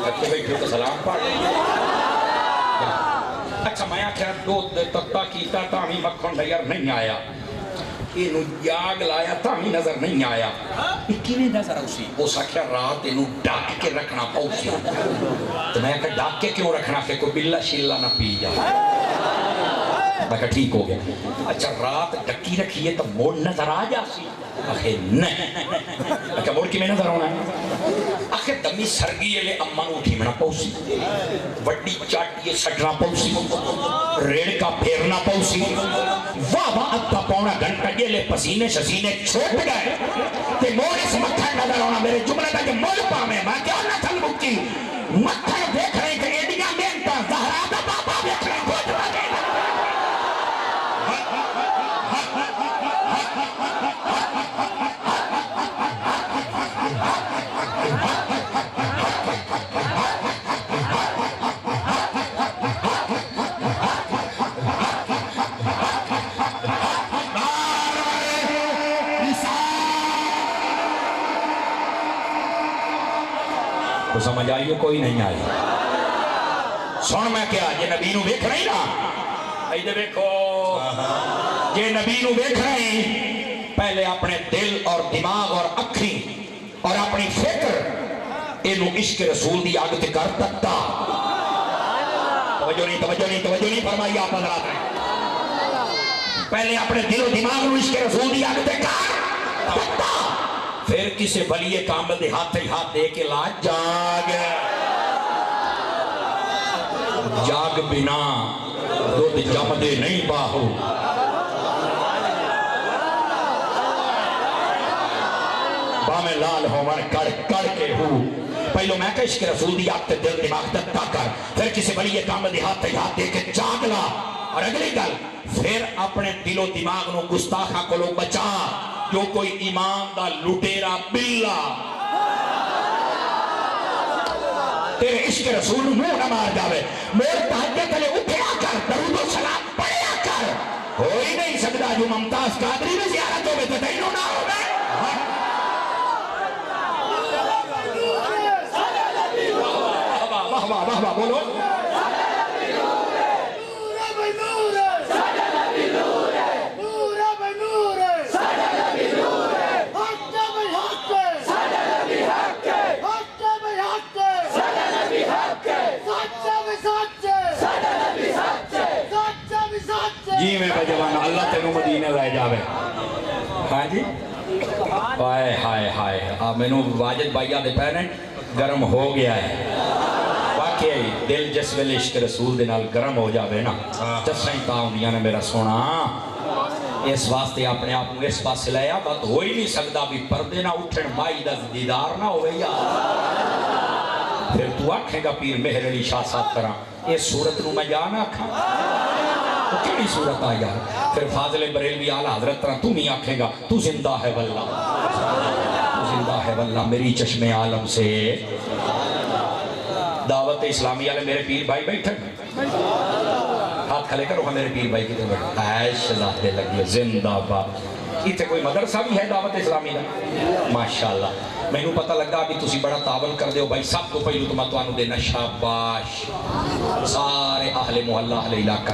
Speaker 1: اچھے بیٹھے تو سلام پاڑ اچھا میں آکھا دو تتا کیتا تامی مکھن لیر نہیں آیا انہوں جاگ لایا تامی نظر نہیں آیا کیویں نظر اسی وہ سکھیا رات انہوں ڈاک کے رکھنا پاؤسی تو میں کہا ڈاک کے کیوں رکھنا کہ کوئی بلہ شلہ نہ پی جا میں کہا ٹھیک ہو گیا اچھا رات ڈکی رکھیے تو موڑ نظر آ جاسی آخر نہیں اچھا مڑ کی میں نظر ہونا ہے آخر دمی سرگی لے اما نو اٹھی منا پوسی وڈی چاٹی سٹنا پوسی ریڑ کا پھیرنا پوسی واہ واہ ادھا پونا گھنٹہ یہ لے پسینے شسینے چھوٹ گئے تے مور اس مکھن نظر ہونا میرے جملے دا کہ مول پا میں کیا نہ تھل مکی مکھن دیکھ رہے کہ ایڈیاں مینتا زہرا دا بابا دیکھ رہے گوٹ رہے تو سمجھ آئیے کوئی نہیں آئی سن میں کیا یہ نبی نو دیکھ رہی نا ایدے دیکھو یہ نبی نو دیکھ رہی پہلے اپنے دل اور دماغ اور اکھیں اور اپنی فکر انو عشق رسول دی آگ تے کر تکتا توجہ نہیں فرمائی آپ حضرات نے پہلے اپنے دل و دماغ نو عشق رسول دی آگ تے کر تکتا پھر کسے ولی کامل دے ہاتھ دے کے لا جاگ بنا دودھ جم دے نہیں باہو بامیں لال ہو من کڑ کے ہو پہلو میں کہ عشق رسول دی آپ تے دل دماغ دتا کر پھر کسے ولی کامل دے ہاتھ دے کے جاگ لا اور اگلی گل پھر اپنے دل و دماغ نو گستاخا کو لو بچا جو کوئی ایمان دا لٹیرا بلا تیرے عشق رسول منہ نہ مار جاوے میر تحجہ تلے اٹھیا کر درود و سلام پڑھیا کر ہو ہی نہیں سکتا جو ممتاز قادری میں زیارت ہوئے تو تینوں نہ ہوئے واہ واہ بولو جی میں بجوانا اللہ تینوں مدینہ لائے جاوے ہاں جی ہائے ہائے ہائے آپ میں نو واجد بھائیہ دے پہنے گرم ہو گیا ہے واقعی دل جس ویلے عشق رسول دے نال گرم ہو جاوے نا جسیں تاؤں دیا نے میرا سونا اس واسطے اپنے آپ کو اس پاس لیا بات ہو ہی نہیں سکتا بھی پردے نہ اٹھن مائی دا دیدار نہ ہوئے یا پھر تو آکھیں گا پیر مہر علی شاہ صاحب کرا اس صورت نو میں جانا کھا تو کیڑی صورت آیا پھر فاضل بریلوی آلہ حضرت طرح تم ہی آکھیں گا تو زندہ ہے واللہ تو زندہ ہے واللہ میری چشم عالم سے دعوت اسلامی والے میرے پیر بھائی بیٹھے ہاتھ کھلے کرو میرے پیر بھائی کی طرف عیش لاتے لگی زندہ باد اتنے کوئی مدرسہ بھی ہے دعوت اسلامی کا ماشاءاللہ میں نو پتہ لگا بھی تسی بڑا تعاون کر دیو بھائی سب کو پہلو تو میں تو آنو دینا شاباش سارے اہل محلہ اہل علاقہ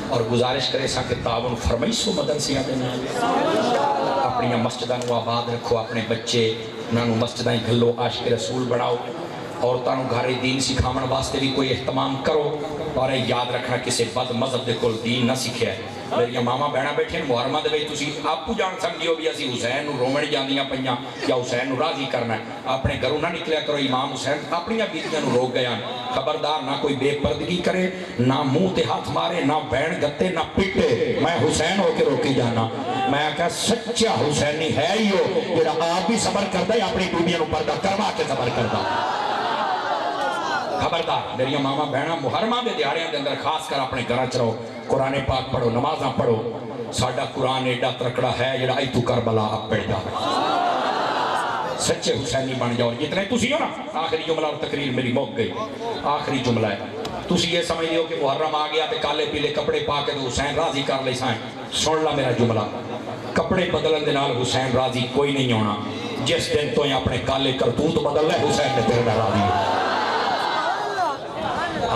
Speaker 1: اور گزارش کرے سا کہ تعاون فرمائی سو مدرسیاں دینا اپنی مسجدہ نو آباد رکھو اپنے بچے نانو مسجدہ ہی گھلو عاشق رسول بڑھاؤ عورتانو گھارے دین سکھامن واسطے بھی کوئی اہتمام کرو اور یاد رکھنا کسی بد مذہب دے کول دین نہ سکھے میری ماما بہنا بیٹھے محرمہ دے بھئی تسی آپ کو جان سمجھیو بھی اسی حسین نو رومن جاندیاں پہیاں یا حسین نو راضی کرنا ہے اپنے گھروں نہ نکلیا کرو امام حسین اپنی بیٹیاں نو روک گیا خبردار نہ کوئی بے پردگی کرے نہ منہ تے ہاتھ مارے نہ بین گتے نہ پٹے میں حسین ہو کے روکی جانا میں کہا سچا حسینی ہے ہی ہو جڑا آپ بھی صبر کرتا ہے اپنی بیٹیاں نو پردہ کروا کے صبر کرتا خبردار میری ماما بہنا محرمہ دے دیاریاں دے اندر خاص کر اپنے گھر چ رہو قرآن پاک پڑھو نمازاں پڑھو ساڈا قرآن ایڈا ترکڑا ہے جڑا ایتو کربلا اب پڑھ جا سچے حسینی بن جاؤ جتنے تسی ہو نا آخری جملہ اور تقریر میری موک گئی آخری جملہ ہے تسی یہ سمجھ لیو کہ محرم آ گیا تے کالے پیلے کپڑے پا کے تو حسین راضی کر لے سائیں سن لا میرا جملہ کپڑے بدلن دے نال حسین راضی کوئی نہیں ہونا جس دن تو اپنے کالے کرتوت بدل لے حسین نے تیرے نال راضی ہو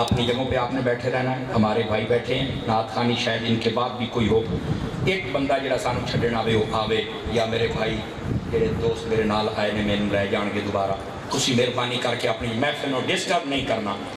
Speaker 1: اپنی جگہوں پہ آپ نے بیٹھے رہنا ہے ہمارے بھائی بیٹھے ہیں نعت خانی شاید ان کے بعد بھی کوئی ہو ایک بندہ جڑا سانو چھڈن آوے وہ آوے یا میرے بھائی جڑے دوست میرے نال آئے نے مینوں لے جان گے دوبارہ تسی مہربانی کر کے اپنی محفل نو ڈسٹرب نہیں کرنا